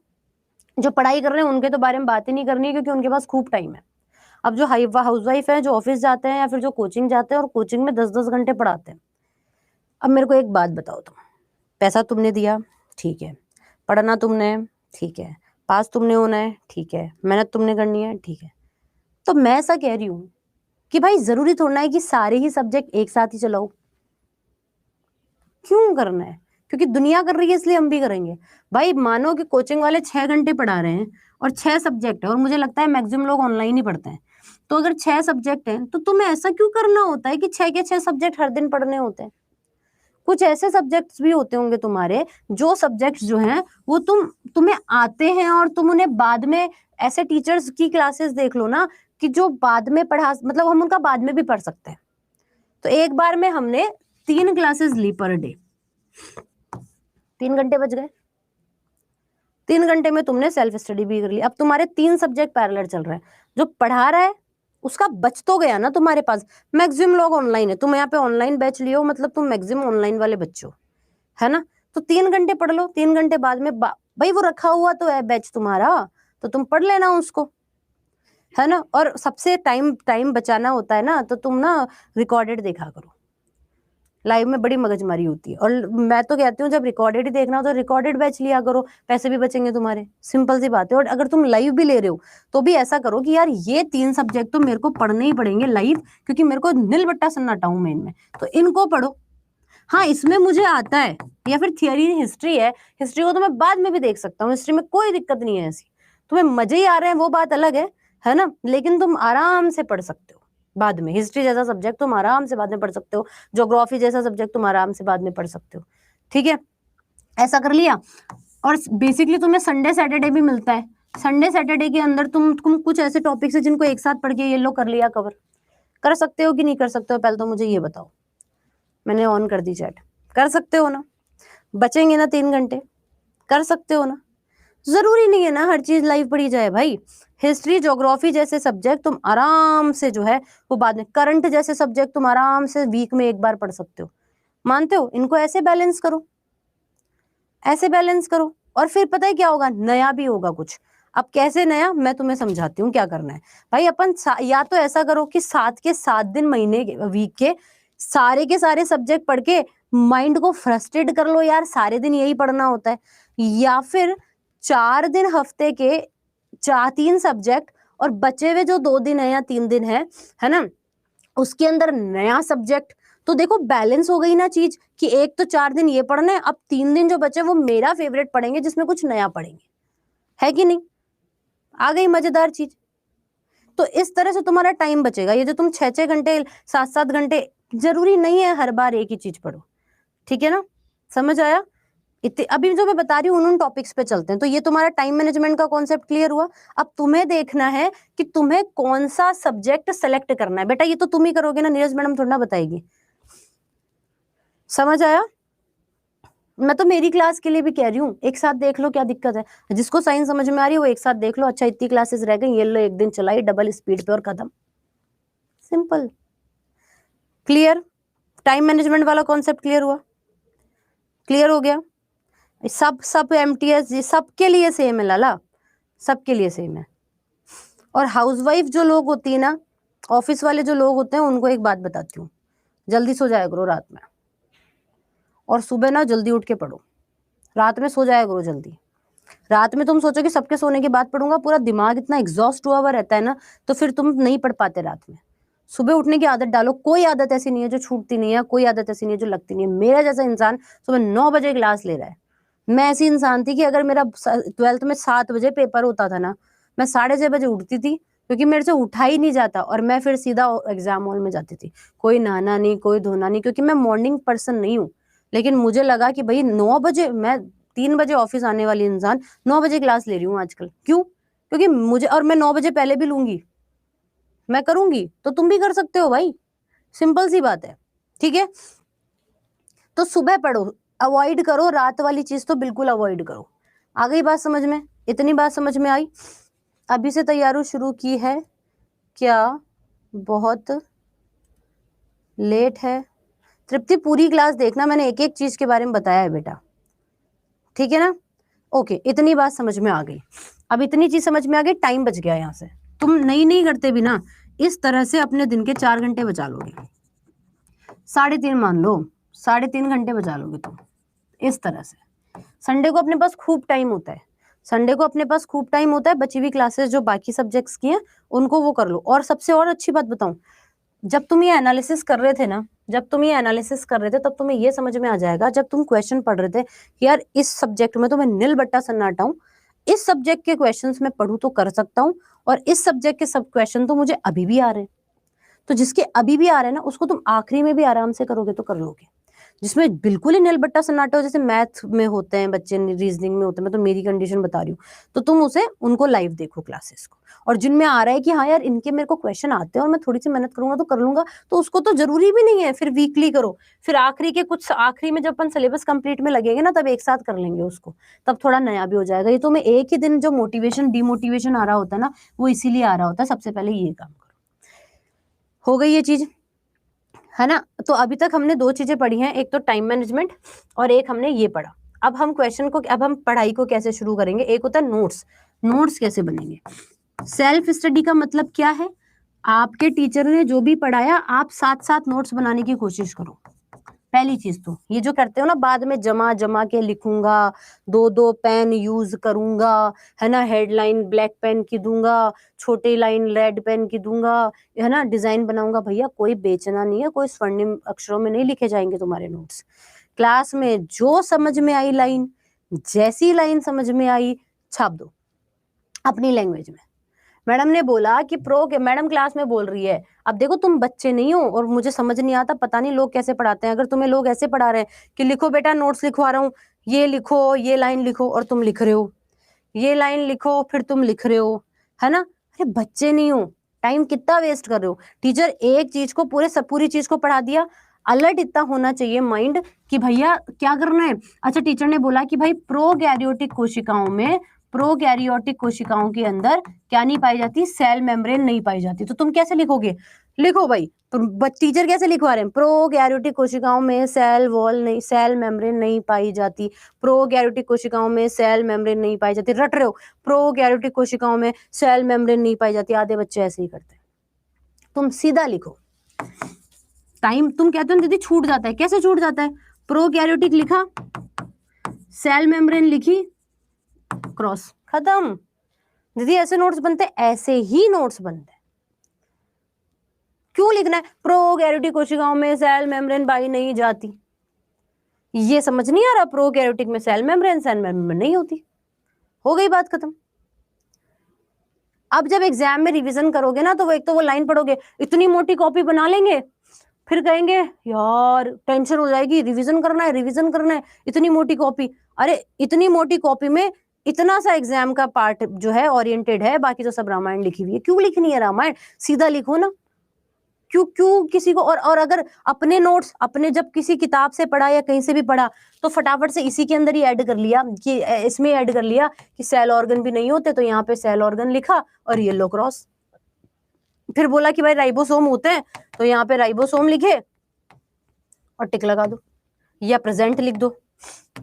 जो पढ़ाई कर रहे हैं उनके तो बारे में बात ही नहीं करनी है, क्योंकि उनके पास खूब टाइम है। अब जो हाउसवाइफ है, जो ऑफिस जाते हैं या फिर जो कोचिंग जाते हैं और कोचिंग में 10-10 घंटे पढ़ाते हैं, अब मेरे को एक बात बताओ, तुम पैसा तुमने दिया, ठीक है, पढ़ना तुमने, ठीक है, पास तुमने होना है, ठीक है, मेहनत तुमने करनी है, ठीक है, तो मैं ऐसा कह रही हूँ कि भाई जरूरी थोड़ा है कि सारे ही सब्जेक्ट एक साथ ही चलाओ। क्यों करना है? क्योंकि दुनिया कर रही है इसलिए हम भी करेंगे। भाई मानो कि कोचिंग वाले 6 घंटे पढ़ा रहे हैं और 6 सब्जेक्ट है, और मुझे लगता है मैक्सिमम लोग ऑनलाइन ही पढ़ते हैं, तो अगर 6 सब्जेक्ट हैं तो तुम्हें ऐसा क्यों करना होता है कि 6 के 6 सब्जेक्ट हर दिन पढ़ने होते हैं? कुछ ऐसे सब्जेक्ट्स भी होते होंगे तुम्हारे, जो सब्जेक्ट्स जो हैं वो तुम्हें आते हैं और तुम उन्हें बाद में, ऐसे टीचर्स की क्लासेस देख लो ना कि जो बाद में पढ़ा, मतलब हम उनका बाद में भी पढ़ सकते हैं। तो एक बार में हमने 3 क्लासेस ली पर डे, 3 घंटे बच गए। 3 घंटे में तुमने सेल्फ स्टडी भी कर ली। अब तुम्हारे 3 सब्जेक्ट पैरेलल चल रहा है, जो पढ़ा रहा है उसका बच तो गया ना तुम्हारे पास। मैक्सिमम लोग ऑनलाइन है, तुम यहाँ पे ऑनलाइन बैच लियो, मतलब तुम मैक्सिमम ऑनलाइन वाले बच्चे हो, है ना? तो 3 घंटे पढ़ लो, 3 घंटे बाद में भाई वो रखा हुआ तो है बैच तुम्हारा, तो तुम पढ़ लेना उसको, है ना? और सबसे टाइम बचाना होता है ना, तो तुम ना रिकॉर्डेड देखा करो। लाइव में बड़ी मगजमारी होती है, और मैं तो कहती हूँ जब रिकॉर्डेड ही देखना हो तो रिकॉर्डेड बैच लिया करो, पैसे भी बचेंगे तुम्हारे, सिंपल सी बात है। और अगर तुम लाइव भी ले रहे हो तो भी ऐसा करो कि यार ये 3 सब्जेक्ट तो मेरे को पढ़ने ही पड़ेंगे लाइव, क्योंकि मेरे को नील बट्टा सन्नाटा हूं मैं इनमें, तो इनको पढ़ो। हाँ, इसमें मुझे आता है, या फिर थियरी हिस्ट्री है, हिस्ट्री को तो मैं बाद में भी देख सकता हूँ, हिस्ट्री में कोई दिक्कत नहीं है ऐसी। तुम्हें मजे ही आ रहे हैं वो बात अलग है ना? लेकिन तुम आराम से पढ़ सकते हो बाद में। हिस्ट्री जैसा सब्जेक्ट तुम आराम से बाद में पढ़ सकते हो, ज्योग्राफी जैसा सब्जेक्ट तुम आराम से बाद में पढ़ सकते हो, ठीक है? ऐसा कर लिया। और बेसिकली तुम्हें संडे सैटरडे भी मिलता है, संडे सैटरडे के अंदर तुम कुछ ऐसे टॉपिक्स है जिनको एक साथ पढ़ के ये लो कर लिया कवर। कर सकते हो कि नहीं कर सकते हो, पहले तो मुझे ये बताओ। मैंने ऑन कर दी चैट। कर सकते हो ना? बचेंगे ना 3 घंटे? कर सकते हो ना? जरूरी नहीं है ना हर चीज लाइव पढ़ी जाए भाई। हिस्ट्री ज्योग्राफी जैसे सब्जेक्ट तुम आराम से जो है वो बाद में, करंट जैसे सब्जेक्ट तुम आराम से वीक में एक बार पढ़ सकते हो। मानते हो? इनको ऐसे बैलेंस करो, ऐसे बैलेंस करो, और फिर पता है क्या होगा? नया भी होगा कुछ। अब कैसे नया, मैं तुम्हें समझाती हूँ क्या करना है। भाई अपन या तो ऐसा करो कि 7 के 7 दिन महीने के वीक के सारे सब्जेक्ट पढ़ के माइंड को फ्रस्ट्रेट कर लो, यार सारे दिन यही पढ़ना होता है। या फिर 4 दिन हफ्ते के 3 सब्जेक्ट, और बचे हुए जो 2 दिन है या 3 दिन है ना, उसके अंदर नया सब्जेक्ट। तो देखो बैलेंस हो गई ना चीज, कि एक तो 4 दिन ये पढ़ना है, अब 3 दिन जो बचे वो मेरा फेवरेट पढ़ेंगे जिसमें कुछ नया पढ़ेंगे, है कि नहीं? आ गई मजेदार चीज। तो इस तरह से तुम्हारा टाइम बचेगा। ये जो तुम 6 6 घंटे 7 7 घंटे, जरूरी नहीं है हर बार एक ही चीज पढ़ो, ठीक है ना? समझ आया? अभी जो मैं बता रही हूँ उन टॉपिक्स पे चलते हैं। तो ये तुम्हारा टाइम मैनेजमेंट का कॉन्सेप्ट क्लियर हुआ। अब तुम्हें देखना है कि तुम्हें कौन सा सब्जेक्ट सेलेक्ट करना है। बेटा ये तो तुम ही करोगे ना, नीरज मैडम थोड़ा ना बताएगी। समझ आया? मैं तो मेरी क्लास के लिए भी कह रही हूँ, एक साथ देख लो, क्या दिक्कत है? जिसको साइंस समझ में आ रही है वो एक साथ देख लो। अच्छा इतनी क्लासेस रह गई, ये लो एक दिन चलाई डबल स्पीड पे और खत्म, सिंपल। क्लियर? टाइम मैनेजमेंट वाला कॉन्सेप्ट क्लियर हुआ? क्लियर हो गया? सब एमटीएस सबके लिए सेम है लाला, सबके लिए सेम है। और हाउसवाइफ जो लोग होती है ना, ऑफिस वाले जो लोग होते हैं, उनको एक बात बताती हूँ, जल्दी सो जाया करो रात में, और सुबह ना जल्दी उठ के पढ़ो। रात में सो जाया करो जल्दी। रात में तुम सोचो कि सबके सोने के बाद पढ़ूंगा, पूरा दिमाग इतना एग्जॉस्ट हुआ हुआ रहता है ना, तो फिर तुम नहीं पढ़ पाते रात में। सुबह उठने की आदत डालो। कोई आदत ऐसी नहीं है जो छूटती नहीं है, कोई आदत ऐसी नहीं है जो लगती नहीं है। मेरा जैसा इंसान सुबह 9 बजे क्लास ले रहा है। मैं ऐसी इंसान थी कि अगर मेरा 12th में 7 बजे पेपर होता था ना, मैं 6:30 बजे उठती थी, क्योंकि मेरे से उठा ही नहीं जाता, और मैं फिर सीधा एग्जाम हॉल में जाती थी। कोई नहाना नहीं, कोई धोना नहीं, क्योंकि मैं मॉर्निंग पर्सन नहीं हूँ। लेकिन मुझे लगा कि भाई 9 बजे, मैं 3 बजे ऑफिस आने वाली इंसान 9 बजे क्लास ले रही हूँ आजकल। क्यों? क्योंकि मुझे, और मैं 9 बजे पहले भी लूंगी, मैं करूंगी, तो तुम भी कर सकते हो भाई, सिंपल सी बात है, ठीक है? तो सुबह पढ़ो, अवॉइड करो रात वाली चीज, तो बिल्कुल अवॉइड करो। आ गई बात समझ में? इतनी बात समझ में आई? अभी से तैयारी शुरू की है क्या? बहुत लेट है। तृप्ति पूरी क्लास देखना, मैंने एक एक चीज के बारे में बताया है बेटा, ठीक है ना? ओके, इतनी बात समझ में आ गई। अब इतनी चीज समझ में आ गई, टाइम बच गया। यहाँ से तुम नहीं करते भी ना, इस तरह से अपने दिन के 4 घंटे बचा लोगे। 3.5 मान लो, 3.5 घंटे बचा लोगे तुम इस तरह से। संडे को अपने पास खूब टाइम होता है, संडे को अपने पास खूब टाइम होता है, बची हुई क्लासेस जो बाकी सब्जेक्ट्स की हैं उनको वो कर लो। और सबसे और अच्छी बात बताऊं, जब तुम ये एनालिसिस कर रहे थे ना, जब तुम ये एनालिसिस कर रहे थे तब तुम्हें ये समझ में आ जाएगा, जब तुम क्वेश्चन पढ़ रहे थे कि यार इस सब्जेक्ट में तो मैं नील बट्टा सन्नाटा हूं, इस सब्जेक्ट के क्वेश्चंस मैं पढ़ूं तो कर सकता हूं, और इस सब्जेक्ट के सब क्वेश्चन तो मुझे अभी भी आ रहे हैं। तो जिसके अभी भी आ रहे हैं ना, उसको तुम आखिरी में भी आराम से करोगे तो कर लोगे। जिसमें बिल्कुल ही नील बट्टा सन्नाटा हो, जैसे मैथ में होते हैं बच्चे, रीजनिंग में होते हैं, मैं तो मेरी कंडीशन बता रही हूँ, तो तुम उसे उनको लाइव देखो क्लासेस को। और जिनमें आ रहा है कि हाँ यार इनके मेरे को क्वेश्चन आते हैं और मैं थोड़ी सी मेहनत करूंगा तो कर लूंगा, तो उसको तो जरूरी भी नहीं है फिर वीकली करो, फिर आखिरी के कुछ आखिरी में जब अपन सिलेबस कंप्लीट में लगेंगे ना, तब एक साथ कर लेंगे उसको, तब थोड़ा नया भी हो जाएगा। ये तो मैं एक ही दिन जो मोटिवेशन डिमोटिवेशन आ रहा होता है ना, वो इसीलिए आ रहा होता है। सबसे पहले ये काम करो। हो गई ये चीज, है ना। तो अभी तक हमने 2 चीजें पढ़ी हैं, एक तो टाइम मैनेजमेंट और एक हमने ये पढ़ा। अब हम क्वेश्चन को, अब हम पढ़ाई को कैसे शुरू करेंगे। एक होता है नोट्स, नोट्स कैसे बनेंगे। सेल्फ स्टडी का मतलब क्या है, आपके टीचर ने जो भी पढ़ाया आप साथ साथ नोट्स बनाने की कोशिश करो। पहली चीज तो ये जो करते हो ना, बाद में जमा जमा के लिखूंगा, 2 पेन यूज करूंगा, है ना, हेडलाइन ब्लैक पेन की दूंगा, छोटी लाइन रेड पेन की दूंगा, है ना, डिजाइन बनाऊंगा। भैया कोई बेचना नहीं है, कोई स्वर्णिम अक्षरों में नहीं लिखे जाएंगे तुम्हारे नोट्स। क्लास में जो समझ में आई लाइन, जैसी लाइन समझ में आई छाप दो अपनी लैंग्वेज में। मैडम ने बोला कि मैडम क्लास में बोल रही है, अब देखो तुम बच्चे नहीं हो और मुझे समझ नहीं आता, पता नहीं लोग कैसे पढ़ाते हैं। अगर तुम्हें लोग ऐसे पढ़ा रहे हैं कि लिखो बेटा नोट्स लिखवा रहा हूँ, ये लिखो, ये लाइन लिखो, और तुम लिख रहे हो, ये लाइन लिखो फिर तुम लिख रहे हो, है ना, अरे बच्चे नहीं हो, टाइम कितना वेस्ट कर रहे हो। टीचर एक चीज को पूरी चीज को पढ़ा दिया, अलर्ट इतना होना चाहिए माइंड कि भैया क्या करना है। अच्छा टीचर ने बोला कि भाई प्रोकैरियोटिक कोशिकाओं में, प्रोकैरियोटिक कोशिकाओं के अंदर क्या नहीं पाई जाती, सेल मेम्ब्रेन नहीं पाई जाती। तो तुम कैसे लिखोगे, लिखो भाई। तो टीचर कैसे लिखवा रहे हैं, प्रोकैरियोटिक कोशिकाओं में सेल वॉल नहीं, सेल मेम्ब्रेन नहीं पाई जाती, प्रोकैरियोटिक कोशिकाओं में सेल मेम्ब्रेन नहीं पाई जाती। रट रहे हो, प्रोकैरियोटिक कोशिकाओं में सेल मेम्ब्रेन नहीं पाई जाती। आधे बच्चे ऐसे ही करते हैं। तुम सीधा लिखो। टाइम तुम कहते हो दीदी छूट जाता है, कैसे छूट जाता है, प्रोकैरियोटिक लिखा, सेल मेम्ब्रेन लिखी, क्रॉस, खत्म। दीदी ऐसे नोट्स बनते हैं, ऐसे ही नोट्स बनते हैं। क्यों लिखना है प्रोकैरियोटिक कोशिकाओं में सेल मेम्ब्रेन पाई नहीं जाती, ये समझ नहीं आ रहा। प्रोकैरियोटिक में सेल मेम्ब्रेन नहीं होती, हो गई बात खत्म। अब जब एग्जाम में रिवीजन करोगे ना, तो वो एक तो वो लाइन पढ़ोगे, इतनी मोटी कॉपी बना लेंगे, फिर कहेंगे यार टेंशन हो जाएगी, रिवीजन करना है, रिवीजन करना है, इतनी मोटी कॉपी। अरे इतनी मोटी कॉपी में इतना सा एग्जाम का पार्ट जो है ओरिएंटेड है, बाकी तो सब रामायण लिखी हुई है। क्यों लिखनी है रामायण, सीधा लिखो ना। क्यों क्यों किसी को, और अगर अपने नोट्स अपने जब किसी किताब से पढ़ा या कहीं से भी पढ़ा, तो फटाफट से इसी के अंदर ही ऐड कर लिया कि इसमें ऐड कर लिया कि सेल ऑर्गन भी नहीं होते, तो यहाँ पे सेल ऑर्गन लिखा और येलो क्रॉस। फिर बोला कि भाई राइबोसोम होते हैं, तो यहाँ पे राइबोसोम लिखे और टिक लगा दो, या प्रेजेंट लिख दो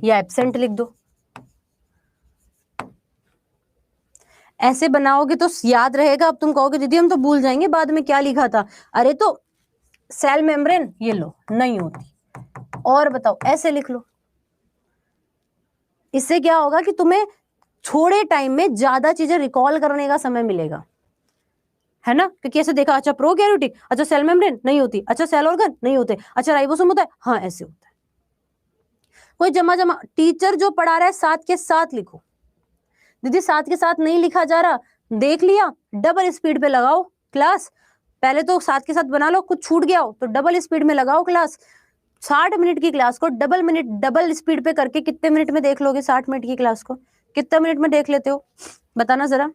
या एब्सेंट लिख दो। ऐसे बनाओगे तो याद रहेगा। अब तुम कहोगे दीदी हम तो भूल जाएंगे बाद में क्या लिखा था। अरे तो सेल मेम्ब्रेन ये लो नहीं होती, और बताओ ऐसे लिख लो। इससे क्या होगा कि तुम्हें थोड़े टाइम में ज्यादा चीजें रिकॉल करने का समय मिलेगा, है ना। क्योंकि ऐसे देखा, अच्छा प्रोकैरियोटिक, अच्छा सेल मेम्ब्रेन नहीं होती, अच्छा सेल ऑर्गन नहीं होते, अच्छा राइबोसोम होता है, हाँ ऐसे होता है। कोई जमा जमा, टीचर जो पढ़ा रहा है साथ के साथ लिखो। दीदी साथ के साथ नहीं लिखा जा रहा, देख लिया, डबल स्पीड पे लगाओ क्लास। पहले तो साथ के साथ बना लो, कुछ छूट गया हो तो डबल स्पीड में लगाओ क्लास। 60 मिनट की क्लास को डबल स्पीड पे करके कितने मिनट में देख लोगे। 60 मिनट की क्लास को कितने मिनट में देख लेते हो, बताना जरा।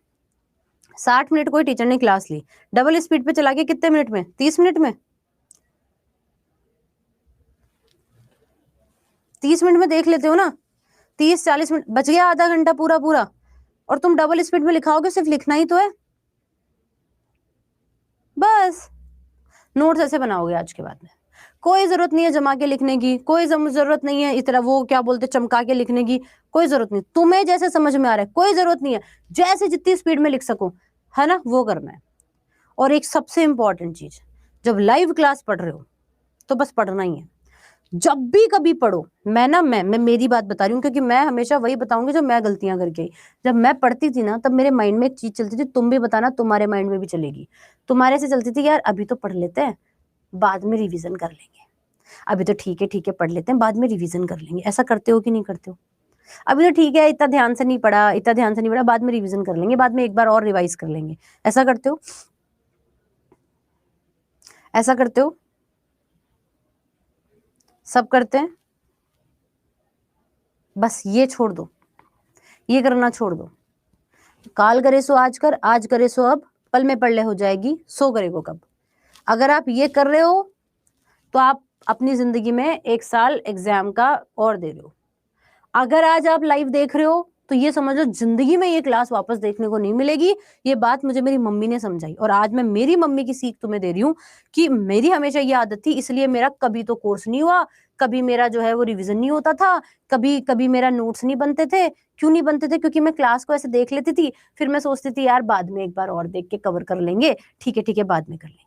60 मिनट कोई टीचर ने क्लास ली, डबल स्पीड पे चला के कितने मिनट में, 30 मिनट में, 30 मिनट में देख लेते हो ना। 30-40 मिनट बच गया, आधा घंटा पूरा पूरा। और तुम डबल स्पीड में लिखाओगे, सिर्फ लिखना ही तो है बस। नोट्स ऐसे बनाओगे आज के बाद में, कोई जरूरत नहीं है जमा के लिखने की, कोई जरूरत नहीं है इस तरह वो क्या बोलते चमका के लिखने की, कोई जरूरत नहीं। तुम्हें जैसे समझ में आ रहा है कोई जरूरत नहीं है, जैसे जितनी स्पीड में लिख सको, है ना, वो करना है। और एक सबसे इंपॉर्टेंट चीज, जब लाइव क्लास पढ़ रहे हो तो बस पढ़ना ही है। जब भी कभी पढ़ो, मैं मेरी बात बता रही हूँ, क्योंकि मैं हमेशा वही बताऊंगी जो मैं गलतियां करके आई। जब मैं पढ़ती थी ना, तब मेरे माइंड में एक चीज चलती थी, तुम भी बताना तुम्हारे माइंड में भी चलेगी। तुम्हारे से चलती थी, यार अभी तो पढ़ लेते हैं, बाद में रिवीजन कर लेंगे। अभी तो ठीक है पढ़ लेते हैं, बाद में रिवीजन कर लेंगे। ऐसा करते हो कि नहीं करते हो? अभी तो ठीक है, इतना ध्यान से नहीं पढ़ा, बाद में रिवीजन कर लेंगे, बाद में एक बार और रिवाइज कर लेंगे। ऐसा करते हो? ऐसा करते हो? सब करते हैं? बस ये छोड़ दो, ये करना छोड़ दो। काल करे सो आज कर, आज करे सो अब, पल में पढ़ ले हो जाएगी, सो करे को कब। अगर आप ये कर रहे हो तो आप अपनी जिंदगी में 1 साल एग्जाम का और दे रहे हो। अगर आज आप लाइव देख रहे हो तो ये समझो जिंदगी में ये क्लास वापस देखने को नहीं मिलेगी। ये बात मुझे मेरी मम्मी ने समझाई, और आज मैं मेरी मम्मी की सीख तुम्हें दे रही हूँ कि मेरी हमेशा ये आदत थी, इसलिए मेरा कभी तो कोर्स नहीं हुआ, कभी मेरा जो है वो रिवीजन नहीं होता था, कभी कभी मेरा नोट्स नहीं बनते थे। क्यों नहीं बनते थे? क्योंकि मैं क्लास को ऐसे देख लेती थी, फिर मैं सोचती थी यार बाद में एक बार और देख के कवर कर लेंगे, ठीक है बाद में कर लेंगे।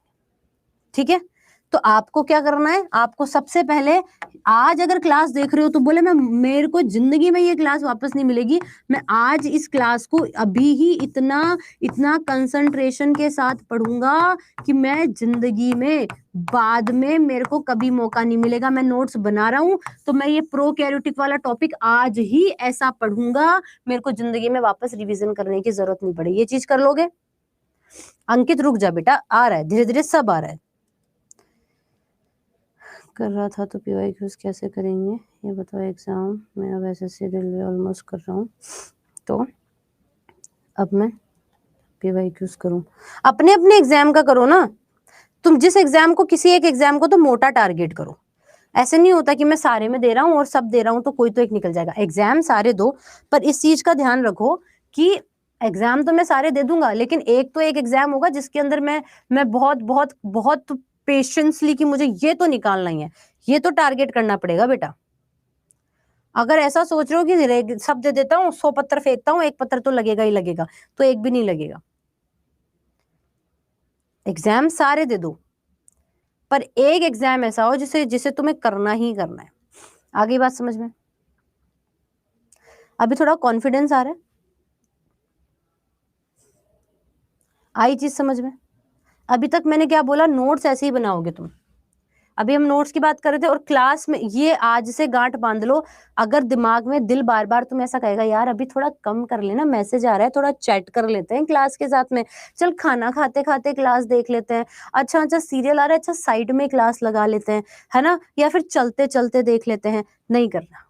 ठीक है, तो आपको क्या करना है? आपको सबसे पहले, आज अगर क्लास देख रहे हो तो बोले मैं, मेरे को जिंदगी में ये क्लास वापस नहीं मिलेगी, मैं आज इस क्लास को अभी ही इतना इतना कंसंट्रेशन के साथ पढ़ूंगा कि मैं जिंदगी में बाद में मेरे को कभी मौका नहीं मिलेगा। मैं नोट्स बना रहा हूं तो मैं ये प्रोकैरियोटिक वाला टॉपिक आज ही ऐसा पढ़ूंगा, मेरे को जिंदगी में वापस रिवीजन करने की जरूरत नहीं पड़े। ये चीज कर लोगे? अंकित रुक जा बेटा, आ रहा है, धीरे धीरे सब आ रहा है। कर रहा था तो पीवाई क्यूज कैसे करेंगे ये बताओ। एग्जाम मैं अब एसएससी रेलवे ऑलमोस्ट कर रहा हूँ, तो अब मैं पीवाई क्यूज करूँ। अपने अपने एग्जाम का करो ना। तुम जिस एग्जाम को, किसी एक एग्जाम को तो मोटा टारगेट करो। ऐसे नहीं होता कि मैं सारे में दे रहा हूँ और सब दे रहा हूँ तो कोई तो एक निकल जाएगा। एग्जाम सारे दो, पर इस चीज का ध्यान रखो कि एग्जाम तो मैं सारे दे दूंगा, लेकिन एक तो एक एग्जाम होगा जिसके अंदर मैं बहुत बहुत बहुत पेशेंसली कि मुझे ये तो निकालना ही है, ये तो टारगेट करना पड़ेगा बेटा। अगर ऐसा सोच रहे हो कि सब दे देता हूँ, 100 पत्थर फेंकता हूँ, एक पत्थर तो लगेगा ही लगेगा, तो एक भी नहीं लगेगा। एग्जाम सारे दे दो, पर एक एग्जाम ऐसा हो जिसे जिसे तुम्हें करना ही करना है। आगे बात समझ में? अभी थोड़ा कॉन्फिडेंस आ रहा है? आई चीज समझ में? अभी तक मैंने क्या बोला? नोट्स ऐसे ही बनाओगे तुम। अभी हम नोट्स की बात कर रहे थे, और क्लास में ये आज से गांठ बांध लो। अगर दिमाग में दिल बार बार तुम ऐसा कहेगा, यार अभी थोड़ा कम कर लेना, मैसेज आ रहा है, थोड़ा चैट कर लेते हैं क्लास के साथ में, चल खाना खाते खाते क्लास देख लेते हैं, अच्छा सीरियल आ रहा है, अच्छा साइड में क्लास लगा लेते हैं, है ना, या फिर चलते चलते देख लेते हैं। नहीं करना,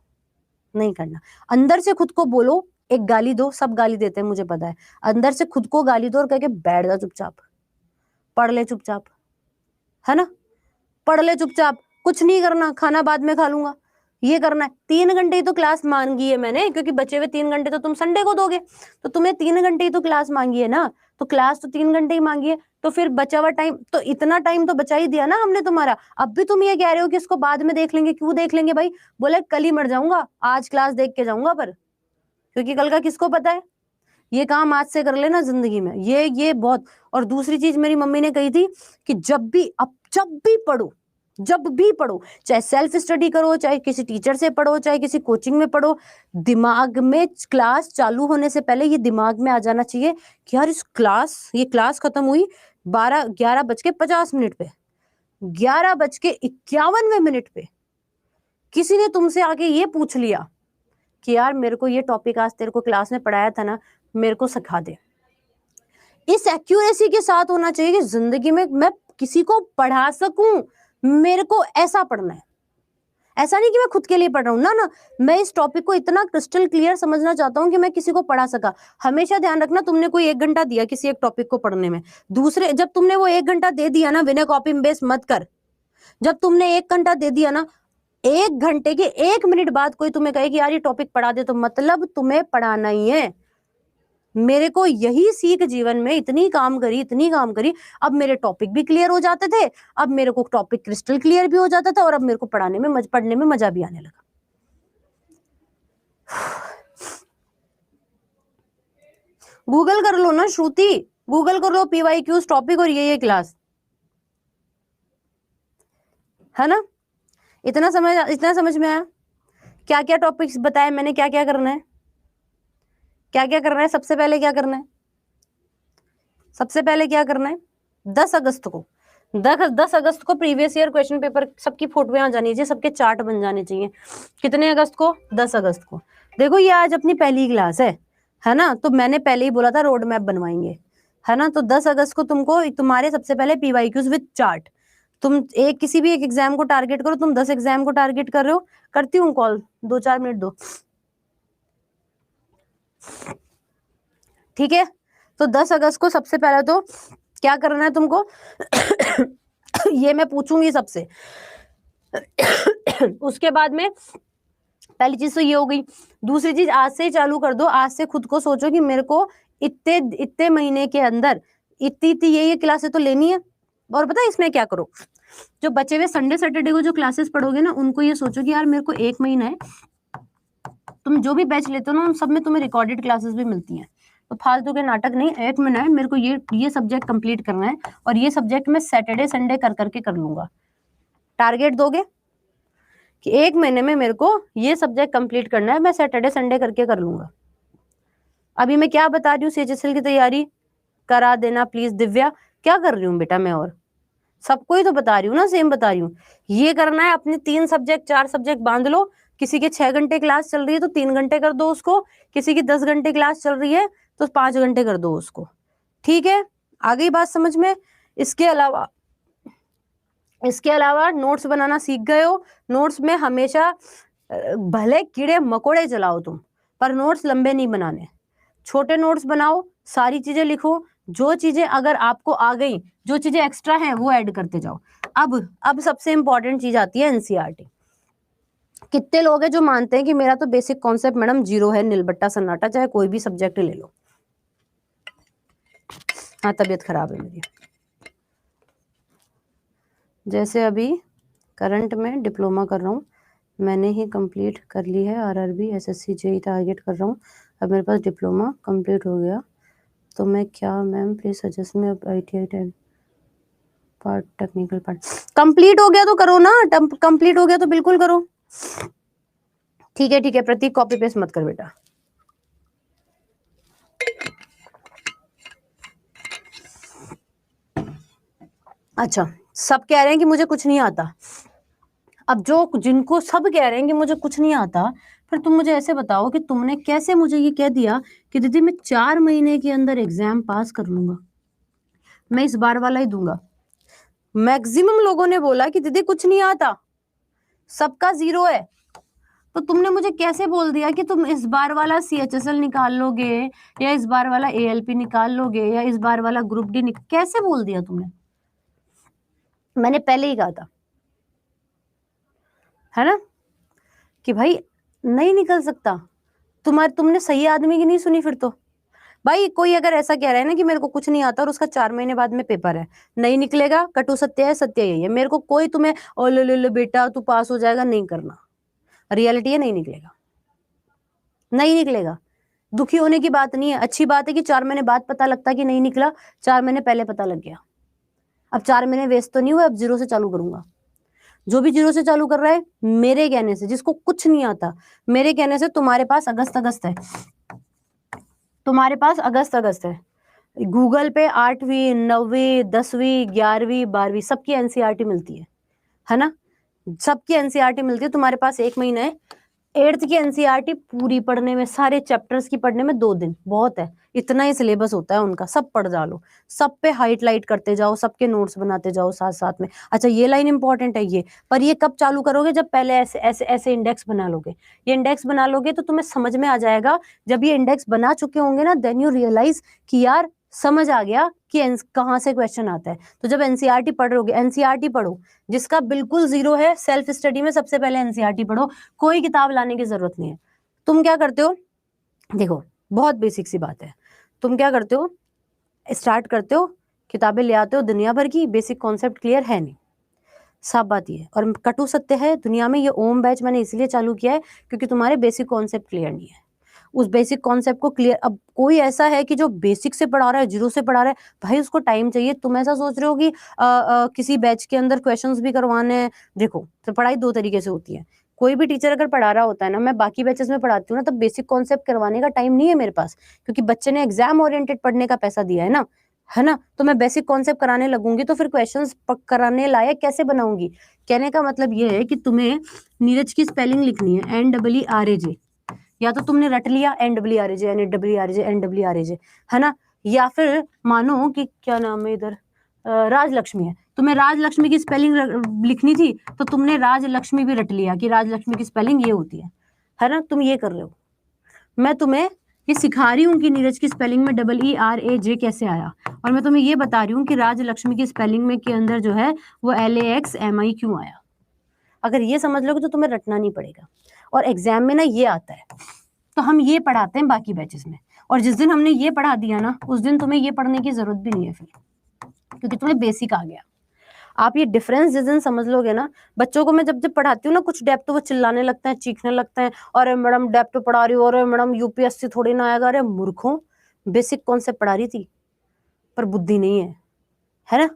नहीं करना। अंदर से खुद को बोलो, एक गाली दो, सब गाली देते हैं मुझे पता है, अंदर से खुद को गाली दो और कह के बैठ जा चुपचाप, पढ़ ले चुपचाप, है ना, पढ़ ले चुपचाप, कुछ नहीं करना, खाना बाद में खा लूंगा। ये करना है। 3 घंटे ही तो क्लास मांगी है मैंने, क्योंकि बचे हुए 3 घंटे तो तुम संडे को दोगे, तो तुम्हें 3 घंटे ही तो क्लास मांगी है ना, तो क्लास तो 3 घंटे ही मांगी है, तो फिर बचा हुआ टाइम, तो इतना टाइम तो बचा ही दिया ना हमने तुम्हारा। अब भी तुम ये कह रहे हो कि इसको बाद में देख लेंगे। क्यों देख लेंगे भाई? बोले कल ही मर जाऊंगा, आज क्लास देख के जाऊंगा, पर क्योंकि कल का किसको पता है। ये काम आज से कर लेना जिंदगी में, ये बहुत। और दूसरी चीज मेरी मम्मी ने कही थी कि जब भी पढ़ो, जब भी पढ़ो, चाहे सेल्फ स्टडी करो, चाहे किसी टीचर से पढ़ो, चाहे किसी कोचिंग में पढ़ो, दिमाग में क्लास चालू होने से पहले ये दिमाग में आ जाना चाहिए कि यार ये क्लास खत्म हुई 11:50 पे, 11:51 पे किसी ने तुमसे आके ये पूछ लिया कि यार मेरे को ये टॉपिक आज तेरे को क्लास में पढ़ाया था ना, मेरे को सिखा दे। इस एक्यूरेसी के साथ होना चाहिए कि जिंदगी में मैं किसी को पढ़ा सकूं, मेरे को ऐसा पढ़ना है। ऐसा नहीं कि मैं खुद के लिए पढ़ रहा हूं ना, मैं इस टॉपिक को इतना क्रिस्टल क्लियर समझना चाहता हूं कि मैं किसी को पढ़ा सका। हमेशा ध्यान रखना, तुमने कोई 1 घंटा दिया किसी एक टॉपिक को पढ़ने में, दूसरे जब तुमने वो 1 घंटा दे दिया ना, बिना कॉपी बेस मत कर। जब तुमने 1 घंटा दे दिया ना, 1 घंटे के 1 मिनट बाद कोई तुम्हें कहे कि यार ये टॉपिक पढ़ा दे, तो मतलब तुम्हें पढ़ाना ही है। मेरे को यही सीख जीवन में इतनी काम करी, अब मेरे टॉपिक भी क्लियर हो जाते थे, अब मेरे को टॉपिक क्रिस्टल क्लियर भी हो जाता था, और अब मेरे को पढ़ने में मजा भी आने लगा। गूगल कर लो ना श्रुति, गूगल कर लो PYQs टॉपिक और ये क्लास, है ना। इतना समझ में आया? क्या क्या टॉपिक्स बताए मैंने, क्या क्या करना है, क्या क्या करना है? सबसे पहले क्या करना है? सबसे पहले क्या करना है? 10 अगस्त को 10 अगस्त को प्रीवियस ईयर क्वेश्चन पेपर सबकी फोटोएं आ जानी चाहिए, सबके चार्ट बन जाने चाहिए। कितने अगस्त को? 10 अगस्त को। देखो ये आज अपनी पहली क्लास है ना, तो मैंने पहले ही बोला था रोड मैप बनवाएंगे, है ना। तो 10 अगस्त को तुमको तुम्हारे सबसे पहले पीवाईक्यूज विद चार्ट, तुम एक किसी भी एक एग्जाम को टारगेट करो, तुम 10 एग्जाम को टारगेट कर रहे हो। करती हूँ कॉल, 2-4 मिनट दो, ठीक है। तो 10 अगस्त को सबसे पहले तो क्या करना है तुमको ये मैं पूछूंगी सबसे उसके बाद में पहली चीज तो ये हो गई। दूसरी चीज आज से ही चालू कर दो, आज से खुद को सोचो कि मेरे को इतने इतने महीने के अंदर इतनी इतनी ये क्लासेस तो लेनी है। और पता है इसमें क्या करो, जो बचे हुए संडे सैटरडे को जो क्लासेस पढ़ोगे ना, उनको ये सोचो कि यार मेरे को 1 महीना है, तुम जो भी बैच लेते हो ना उन सब में तुम्हें रिकॉर्डेड क्लासेस भी मिलती हैं, तो फालतू के नाटक नहीं। 1 महीना है मेरे को ये सब्जेक्ट कंप्लीट करना है, और ये सब्जेक्ट मैं सैटरडे संडे कर करके कर लूंगा। टारगेट दोगे कि 1 महीने में मेरे को ये सब्जेक्ट कंप्लीट करना है, मैं सैटरडे संडे करके कर लूंगा। अभी मैं क्या बता रही हूँ, सीएचएसएल की तैयारी करा देना प्लीज। दिव्या क्या कर रही हूँ बेटा मैं, और सबको ही तो बता रही हूँ ना, सेम बता रही हूँ। ये करना है, अपने 3 सब्जेक्ट 4 सब्जेक्ट बांध लो। किसी के 6 घंटे क्लास चल रही है तो 3 घंटे कर दो उसको, किसी की 10 घंटे क्लास चल रही है तो 5 घंटे कर दो उसको, ठीक है। आ गई बात समझ में? इसके अलावा नोट्स बनाना सीख गए हो। नोट्स में हमेशा भले कीड़े मकोड़े चलाओ तुम, पर नोट्स लंबे नहीं बनाने, छोटे नोट्स बनाओ, सारी चीजें लिखो। जो चीजें अगर आपको आ गई, जो चीजें एक्स्ट्रा हैं वो ऐड करते जाओ। अब सबसे इंपॉर्टेंट चीज आती है एनसीईआरटी। कितने लोग हैं जो मानते हैं कि मेरा तो बेसिक कॉन्सेप्ट मैडम 0 है, नीलबट्टा सन्नाटा, चाहे कोई भी सब्जेक्ट ले लो। हाँ तबीयत खराब है मेरी। जैसे अभी करंट में डिप्लोमा कर रहा हूँ, मैंने ही कंप्लीट कर ली है आरआरबी एसएससी जेई टारगेट कर रहा हूँ। अब मेरे पास डिप्लोमा कंप्लीट हो गया, तो मैं क्या मैम प्लीज सजेस्ट में, अब ITI part technical part complete हो गया तो करो ना, कंप्लीट हो गया तो बिल्कुल करो। ठीक है प्रतीक कॉपी पेस्ट मत कर बेटा। अच्छा सब कह रहे हैं कि मुझे कुछ नहीं आता। अब जो जिनको सब कह रहे हैं कि मुझे कुछ नहीं आता, फिर तुम मुझे ऐसे बताओ कि तुमने कैसे मुझे ये कह दिया कि दीदी मैं 4 महीने के अंदर एग्जाम पास कर लूंगा, मैं इस बार वाला ही दूंगा। मैक्सिमम लोगों ने बोला कि दीदी कुछ नहीं आता, सबका 0 है। तो तुमने मुझे कैसे बोल दिया कि तुम इस बार वाला CHSL निकाल लोगे, या इस बार वाला ALP निकाल लोगे, या इस बार वाला ग्रुप डी कैसे बोल दिया तुमने? मैंने पहले ही कहा था, है ना, कि भाई नहीं निकल सकता। तुमने सही आदमी की नहीं सुनी फिर तो। भाई कोई अगर ऐसा कह रहा है ना कि मेरे को कुछ नहीं आता और उसका 4 महीने बाद में पेपर है, नहीं निकलेगा, कटु सत्य है, सत्य यही है। मेरे को कोई तुम्हें ओ ले बेटा तू पास हो जाएगा, नहीं करना। रियलिटी है, नहीं निकलेगा, नहीं निकलेगा। दुखी होने की बात नहीं है, अच्छी बात है कि 4 महीने बाद पता लगता कि नहीं निकला, 4 महीने पहले पता लग गया। अब 4 महीने वेस्ट तो नहीं हुए, अब 0 से चालू करूंगा। जो भी 0 से चालू कर रहा है मेरे कहने से, जिसको कुछ नहीं आता मेरे कहने से, तुम्हारे पास अगस्त है, तुम्हारे पास अगस्त है। गूगल पे 8वीं 9वीं 10वीं 11वीं 12वीं सबकी एनसीईआरटी मिलती है ना, सबकी एनसीईआरटी मिलती है। तुम्हारे पास 1 महीना है। 8th की एनसीईआरटी पूरी पढ़ने में, सारे चैप्टर्स की पढ़ने में 2 दिन बहुत है, इतना ही सिलेबस होता है उनका, सब पढ़ डालो, सब पे हाईलाइट करते जाओ, सबके नोट्स बनाते जाओ साथ साथ में। अच्छा ये लाइन इंपॉर्टेंट है ये, पर ये कब चालू करोगे? जब पहले ऐसे ऐसे ऐसे इंडेक्स बना लोगे। ये इंडेक्स बना लोगे तो तुम्हें समझ में आ जाएगा। जब ये इंडेक्स बना चुके होंगे ना, देन यू रियलाइज कि यार समझ आ गया कि कहाँ से क्वेश्चन आता है। तो जब एनसीईआरटी पढ़ रहोगे, एनसीईआरटी पढ़ो, जिसका बिल्कुल 0 है सेल्फ स्टडी में सबसे पहले एनसीईआरटी पढ़ो, कोई किताब लाने की जरूरत नहीं है। तुम क्या करते हो, देखो बहुत बेसिक सी बात है, तुम क्या करते हो, स्टार्ट करते हो, किताबें ले आते हो दुनिया भर की, बेसिक कॉन्सेप्ट क्लियर है नहीं, साफ बात ये है। और कटु सत्य है, दुनिया में ये ओम बैच मैंने इसलिए चालू किया है क्योंकि तुम्हारे बेसिक कॉन्सेप्ट क्लियर नहीं है। उस बेसिक कॉन्सेप्ट को क्लियर। अब कोई ऐसा है कि जो बेसिक से पढ़ा रहा है, जीरो से पढ़ा रहा है, भाई उसको टाइम चाहिए। तुम ऐसा सोच रहे हो कि किसी बैच के अंदर क्वेश्चंस भी करवाने हैं। देखो, तो पढ़ाई दो तरीके से होती है। कोई भी टीचर अगर पढ़ा रहा होता है ना, मैं बाकी बैचेस में पढ़ाती हूँ ना, तब बेसिक कॉन्सेप्ट करवाने का टाइम नहीं है मेरे पास, क्योंकि बच्चे ने एग्जाम ओरिएंटेड पढ़ने का पैसा दिया है ना। तो मैं बेसिक कॉन्सेप्ट कराने लगूंगी तो फिर क्वेश्चंस कराने लायक कैसे बनाऊंगी। कहने का मतलब ये है कि तुम्हें नीरज की स्पेलिंग लिखनी है NRRAJ, या तो तुमने रट लिया NRRAJ NRRAJ NRRAJ, है ना। या फिर मानो कि क्या नाम है इधर, राजलक्ष्मी है, तुम्हें राजलक्ष्मी की स्पेलिंग लिखनी थी तो तुमने राजलक्ष्मी भी रट लिया कि राजलक्ष्मी की स्पेलिंग ये होती है ना। तुम ये कर रहे हो। मैं तुम्हें ये सिखा रही हूँ कि नीरज की स्पेलिंग में ERAJ कैसे आया, और मैं तुम्हें ये बता रही हूँ कि राजलक्ष्मी की स्पेलिंग में के अंदर जो है वो LAXMI क्यों आया। अगर ये समझ लोगे तो तुम्हें रटना नहीं पड़ेगा, और एग्जाम में ना ये आता है। तो हम ये पढ़ाते हैं बाकी बैचेस में, और जिस दिन हमने ये पढ़ा दिया ना, उस दिन तुम्हें ये पढ़ने की जरूरत भी नहीं है फिर, क्योंकि तुम्हें बेसिक आ गया। आप ये डिफरेंस जिस दिन समझ लोगे ना, बच्चों को मैं जब जब पढ़ाती हूँ ना कुछ डेप्थ, तो वो चिल्लाने लगते हैं, चीखने लगते हैं, अरे मैडम डेप्थ पढ़ा रही हो, अरे मैडम UPSC थोड़ी ना आएगा। अरे मूर्खों, बेसिक कॉन्सेप्ट पढ़ा रही थी, पर बुद्धि नहीं है ना।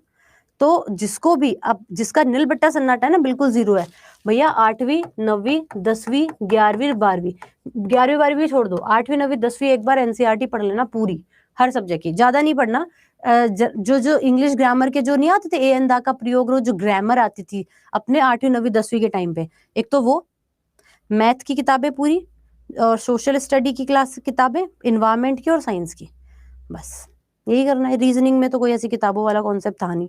तो जिसको भी, अब जिसका नील बट्टा सन्नाटा है ना, बिल्कुल जीरो है भैया, 8वीं 9वीं 10वीं 11वीं 12वीं, 11वीं 12वीं छोड़ दो, 8वीं 9वीं 10वीं एक बार NCERT पढ़ लेना पूरी, हर सब्जेक्ट की, ज्यादा नहीं पढ़ना। जो इंग्लिश ग्रामर के जो नहीं आते थे, ए एन दा का प्रयोग, जो ग्रामर आती थी अपने 8वीं 9वीं 10वीं के टाइम पे, एक तो वो मैथ की किताबें पूरी, और सोशल स्टडी की क्लास किताबें, इन्वायरमेंट की और साइंस की, बस यही करना है। रीजनिंग में तो कोई ऐसी किताबों वाला कॉन्सेप्ट था नहीं।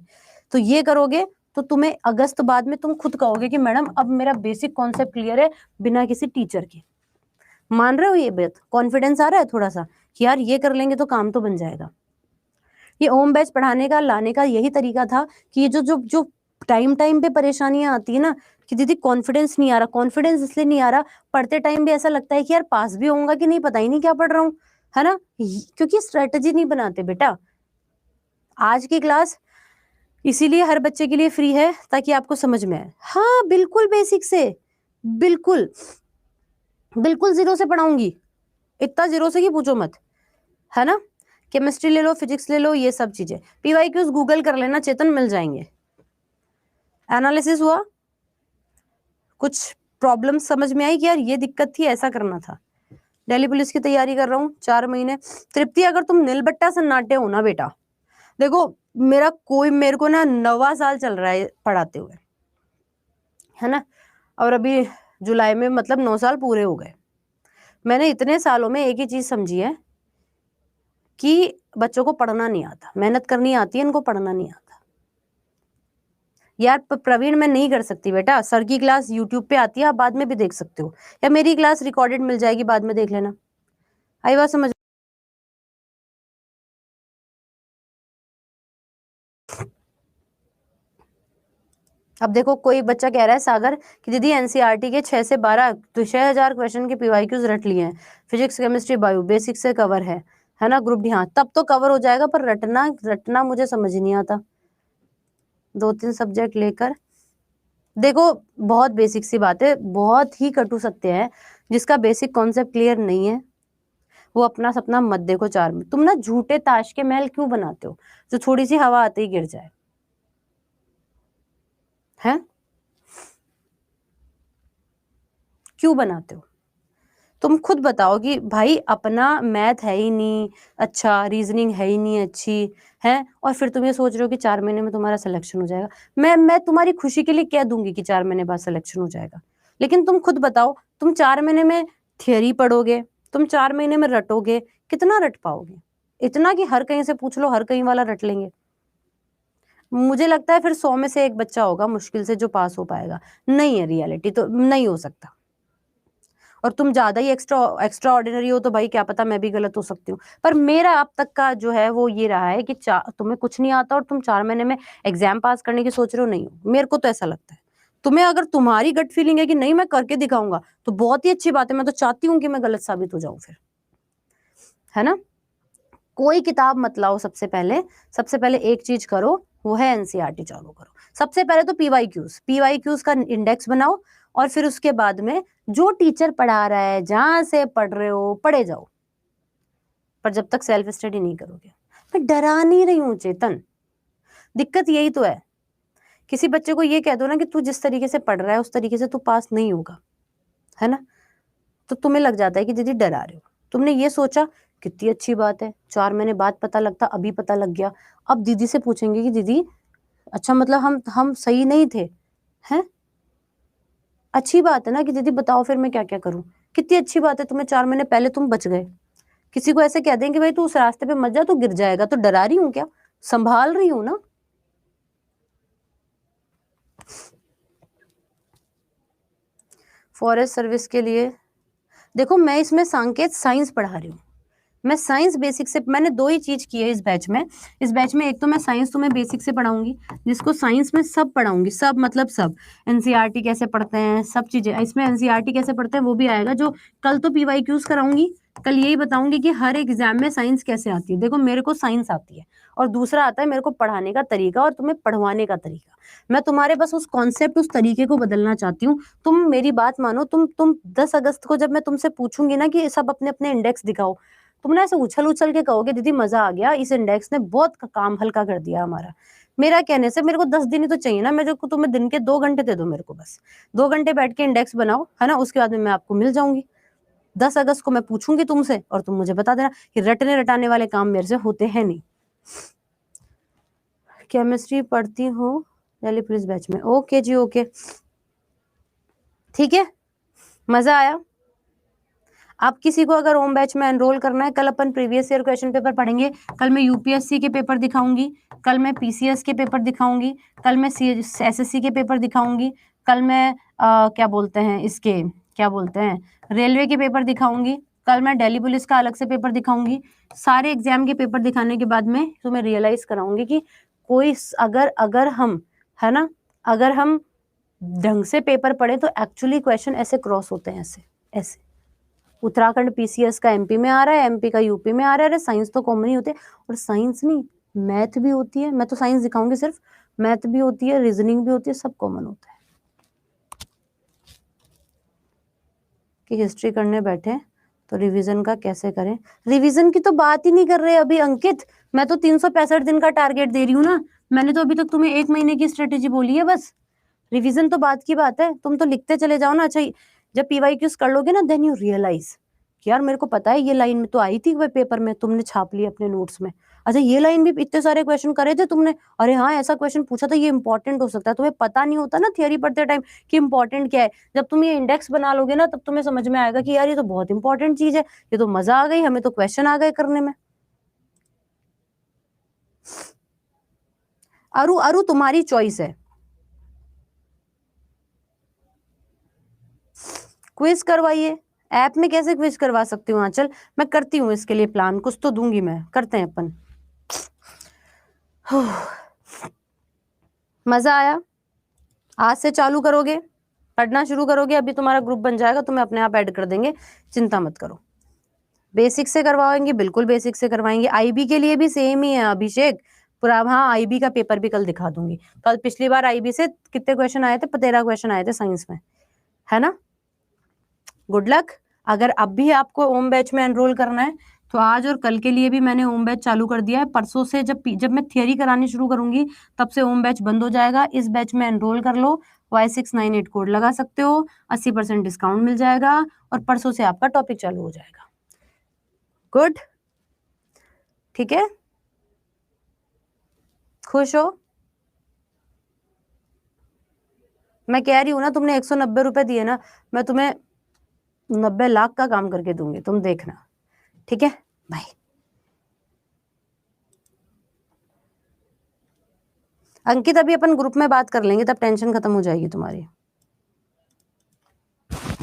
तो ये करोगे तो तुम्हें अगस्त बाद में तुम खुद कहोगे कि मैडम अब मेरा बेसिक कॉन्सेप्ट क्लियर है, बिना किसी टीचर के। मान रहे हो ये बात? कॉन्फिडेंस आ रहा है थोड़ा सा कि यार ये कर लेंगे तो काम तो बन जाएगा। ये होम बैच पढ़ाने का, लाने का यही तरीका था कि ये जो जो जो टाइम टाइम पे परेशानियां आती है ना, कि दीदी कॉन्फिडेंस नहीं आ रहा। कॉन्फिडेंस इसलिए नहीं आ रहा, पढ़ते टाइम भी ऐसा लगता है कि यार पास भी होऊंगा कि नहीं, पता ही नहीं क्या पढ़ रहा हूँ, है ना, क्योंकि स्ट्रेटेजी नहीं बनाते बेटा। आज की क्लास इसीलिए हर बच्चे के लिए फ्री है, ताकि आपको समझ में आए। हाँ बिल्कुल बेसिक से, बिल्कुल बिल्कुल जीरो से पढ़ाऊंगी, इतना जीरो से कि पूछो मत, है ना। केमिस्ट्री ले लो, फिजिक्स ले लो, ये सब चीजें PYQs गूगल कर लेना चेतन, मिल जाएंगे। एनालिसिस हुआ, कुछ प्रॉब्लम समझ में आई कि यार ये दिक्कत थी, ऐसा करना था। दिल्ली पुलिस की तैयारी कर रहा हूँ 4 महीने। तृप्ति, अगर तुम नीलबट्टा सन्नाटे हो ना बेटा, देखो मेरे को ना 9वां साल चल रहा है पढ़ाते हुए, है ना, और अभी जुलाई में मतलब 9 साल पूरे हो गए। मैंने इतने सालों में एक ही चीज समझी है कि बच्चों को पढ़ना नहीं आता, मेहनत करनी आती है, इनको पढ़ना नहीं आता। यार प्रवीण, मैं नहीं कर सकती बेटा, सर की क्लास यूट्यूब पे आती है, आप बाद में भी देख सकते हो, या मेरी क्लास रिकॉर्डेड मिल जाएगी, बाद में देख लेना। आई बात समझ? अब देखो, कोई बच्चा कह रहा है सागर कि दीदी NCERT के 6 से 12 तो 6000 क्वेश्चन के PYQs रट लिए हैं, फिजिक्स केमिस्ट्री बायो बेसिक से कवर है ना, ग्रुप डी। हाँ तब तो कवर हो जाएगा, पर रटना मुझे समझ नहीं आता। 2-3 सब्जेक्ट लेकर देखो, बहुत बेसिक सी बात है, बहुत ही कटु सत्य है, जिसका बेसिक कॉन्सेप्ट क्लियर नहीं है वो अपना सपना मत देखो 4 में। तुम ना झूठे ताश के महल क्यों बनाते हो जो थोड़ी सी हवा आते ही गिर जाए, है क्यों बनाते हो? तुम खुद बताओ कि भाई अपना मैथ है ही नहीं अच्छा, रीजनिंग है ही नहीं अच्छी, है, और फिर तुम ये सोच रहे हो कि 4 महीने में तुम्हारा सिलेक्शन हो जाएगा। मैं तुम्हारी खुशी के लिए कह दूंगी कि 4 महीने बाद सिलेक्शन हो जाएगा, लेकिन तुम खुद बताओ, तुम 4 महीने में थियरी पढ़ोगे, तुम 4 महीने में रटोगे, कितना रट पाओगे? इतना कि हर कहीं से पूछ लो, हर कहीं वाला रट लेंगे। मुझे लगता है फिर 100 में से एक बच्चा होगा मुश्किल से जो पास हो पाएगा। नहीं है, रियलिटी तो नहीं हो सकता। और तुम ज्यादा ही एक्स्ट्रा ऑर्डिनरी हो तो भाई क्या पता, मैं भी गलत हो सकती हूँ। पर मेरा अब तक का जो है वो ये रहा है कि तुम्हें कुछ नहीं आता और तुम 4 महीने में एग्जाम पास करने की सोच रहे हो, नहीं हो। मेरे को तो ऐसा लगता है। तुम्हें अगर तुम्हारी गट फीलिंग है कि नहीं मैं करके दिखाऊंगा, तो बहुत ही अच्छी बात है। मैं तो चाहती हूँ कि मैं गलत साबित हो जाऊं फिर, है ना। कोई किताब मत लाओ, सबसे पहले एक चीज करो, वो है NCERT चालू करो। सबसे पहले तो PYQs का इंडेक्स बनाओ, और फिर उसके बाद में जो टीचर पढ़ा रहा है, जहां से पढ़ रहे हो पढ़े जाओ, पर जब तक सेल्फ स्टडी नहीं करोगे। मैं डरा नहीं रही हूँ चेतन, दिक्कत यही तो है। किसी बच्चे को ये कह दो ना कि तू जिस तरीके से पढ़ रहा है उस तरीके से तू पास नहीं होगा, है ना, तो तुम्हें लग जाता है कि दीदी डरा रहे हो। तुमने ये सोचा, कितनी अच्छी बात है, 4 महीने बाद पता लगता, अभी पता लग गया। अब दीदी से पूछेंगे कि दीदी अच्छा मतलब हम सही नहीं थे, हैं? अच्छी बात है ना कि दीदी बताओ फिर मैं क्या क्या करूं। कितनी अच्छी बात है, तुम्हें 4 महीने पहले तुम बच गए। किसी को ऐसे कह देंगे भाई तू उस रास्ते पे मत जा, तू गिर जाएगा, तो डरा रही हूँ क्या? संभाल रही हूँ ना। फॉरेस्ट सर्विस के लिए देखो, मैं इसमें सांकेत साइंस पढ़ा रही हूँ। मैं साइंस बेसिक से, मैंने 2 ही चीज की है इस बैच में। इस बैच में एक तो मैं साइंस तुम्हें बेसिक से पढ़ाऊंगी, जिसको साइंस में सब पढ़ाऊंगी, सब मतलब सब। एनसीईआरटी कैसे पढ़ते हैं, सब चीजें इसमें। एनसीईआरटी कैसे पढ़ते हैं वो भी आएगा, जो कल तो पीवाईक्यूज कराऊंगी। कल यही बताऊंगी कि हर एग्जाम में साइंस कैसे आती है। देखो मेरे को साइंस आती है, और दूसरा आता है मेरे को पढ़ाने का तरीका और तुम्हें पढ़वाने का तरीका। मैं तुम्हारे बस उस कॉन्सेप्ट, उस तरीके को बदलना चाहती हूँ। तुम मेरी बात मानो, तुम 10 अगस्त को जब मैं तुमसे पूछूंगी ना कि सब अपने अपने इंडेक्स दिखाओ, तुम ना ऐसे उछल उछल के कहोगे दीदी मजा आ गया, इस इंडेक्स ने बहुत काम हल्का कर दिया हमारा। मेरा कहने से मेरे को 10 दिन ही तो चाहिए ना, मैं जो तुम्हें दिन के 2 घंटे दे दो मेरे को, बस 2 घंटे बैठ के इंडेक्स बनाओ, है ना, उसके बाद में मैं आपको मिल जाऊंगी। 10 अगस्त को मैं पूछूंगी तुमसे और तुम मुझे बता देना कि रटने रटाने वाले काम मेरे से होते हैं नहीं। केमिस्ट्री पढ़ती हूँ दिल्ली पुलिस बैच में, ओके जी ओके, ठीक है, मजा आया। आप किसी को अगर ओम बैच में एनरोल करना है, कल अपन प्रीवियस ईयर क्वेश्चन पेपर पढ़ेंगे। कल मैं यूपीएससी के पेपर दिखाऊंगी, कल मैं पीसीएस के पेपर दिखाऊंगी, कल मैं एसएससी के पेपर दिखाऊंगी, कल मैं क्या बोलते हैं इसके, क्या बोलते हैं, रेलवे के पेपर दिखाऊंगी, कल मैं दिल्ली पुलिस का अलग से पेपर दिखाऊंगी। सारे एग्जाम के पेपर दिखाने के बाद में तुम्हें रियलाइज कराऊंगी कि कोई अगर अगर हम, है ना, अगर हम ढंग से पेपर पढ़े तो एक्चुअली क्वेश्चन ऐसे क्रॉस होते हैं, ऐसे ऐसे। उत्तराखंड पीसीएस का एमपी में आ रहा है, एमपी का यूपी में आ रहा है। अरे साइंस तो कॉमन ही होते हैं, और साइंस नहीं, मैथ भी होती है। मैं तो साइंस दिखाऊंगी सिर्फ, मैथ भी होती है, रीजनिंग भी होती है, सब कॉमन होता है। कि हिस्ट्री करने बैठे तो रिवीजन का कैसे करें? रिवीजन की तो बात ही नहीं कर रहे अभी अंकित, मैं तो 365 दिन का टारगेट दे रही हूँ ना। मैंने तो अभी तक तुम्हें 1 महीने की स्ट्रेटेजी बोली है बस। रिवीजन तो बात की बात है, तुम तो लिखते चले जाओ ना। अच्छा, जब पीवाईक्यूज कर लोगे ना, देन यू रियलाइज कि यार मेरे को पता है ये लाइन में तो आई थी वह पेपर में, तुमने छाप ली अपने नोट्स में। अच्छा ये लाइन भी इतने सारे क्वेश्चन करे थे तुमने, अरे हाँ ऐसा क्वेश्चन पूछा था, ये इंपॉर्टेंट हो सकता है। तुम्हें पता नहीं होता ना थियरी पढ़ते टाइम कि इंपॉर्टेंट क्या है। जब तुम ये इंडेक्स बना लोगे ना, तब तुम्हें समझ में आएगा कि यार ये तो बहुत इंपॉर्टेंट चीज है, ये तो मजा आ गई, हमें तो क्वेश्चन आ गए करने में। अरु अरु तुम्हारी चॉइस है, क्विज करवाइए। ऐप में कैसे क्विज करवा सकती हूँ आंचल? मैं करती हूँ इसके लिए प्लान, कुछ तो दूंगी मैं, करते हैं अपन। मजा आया? आज से चालू करोगे, पढ़ना शुरू करोगे, अभी तुम्हारा ग्रुप बन जाएगा, तुम्हें अपने आप ऐड कर देंगे, चिंता मत करो। बेसिक से करवाएंगे, बिल्कुल बेसिक से करवाएंगे। आईबी के लिए भी सेम ही है अभिषेक पूरा। हाँ आईबी का पेपर भी कल दिखा दूंगी। कल पिछली बार आईबी से कितने क्वेश्चन आए थे? 13 क्वेश्चन आए थे साइंस में, है ना। Good luck. अगर अब भी आपको ओम बैच में एनरोल करना है तो आज और कल के लिए भी मैंने ओम बैच चालू कर दिया है। परसों से जब मैं थियरी करानी शुरू करूंगी तब से ओम बैच बंद हो जाएगा। इस बैच में एनरोल कर लो, Y698 कोड लगा सकते हो, 80% डिस्काउंट मिल जाएगा, और परसों से आपका टॉपिक चालू हो जाएगा। गुड, ठीक है, खुश हो? मैं कह रही हूँ ना, तुमने 190 रुपए दिए ना, मैं तुम्हें 90 लाख का काम करके दूंगी, तुम देखना, ठीक है। बाय। अंकित अभी अपन ग्रुप में बात कर लेंगे, तब टेंशन खत्म हो जाएगी तुम्हारी।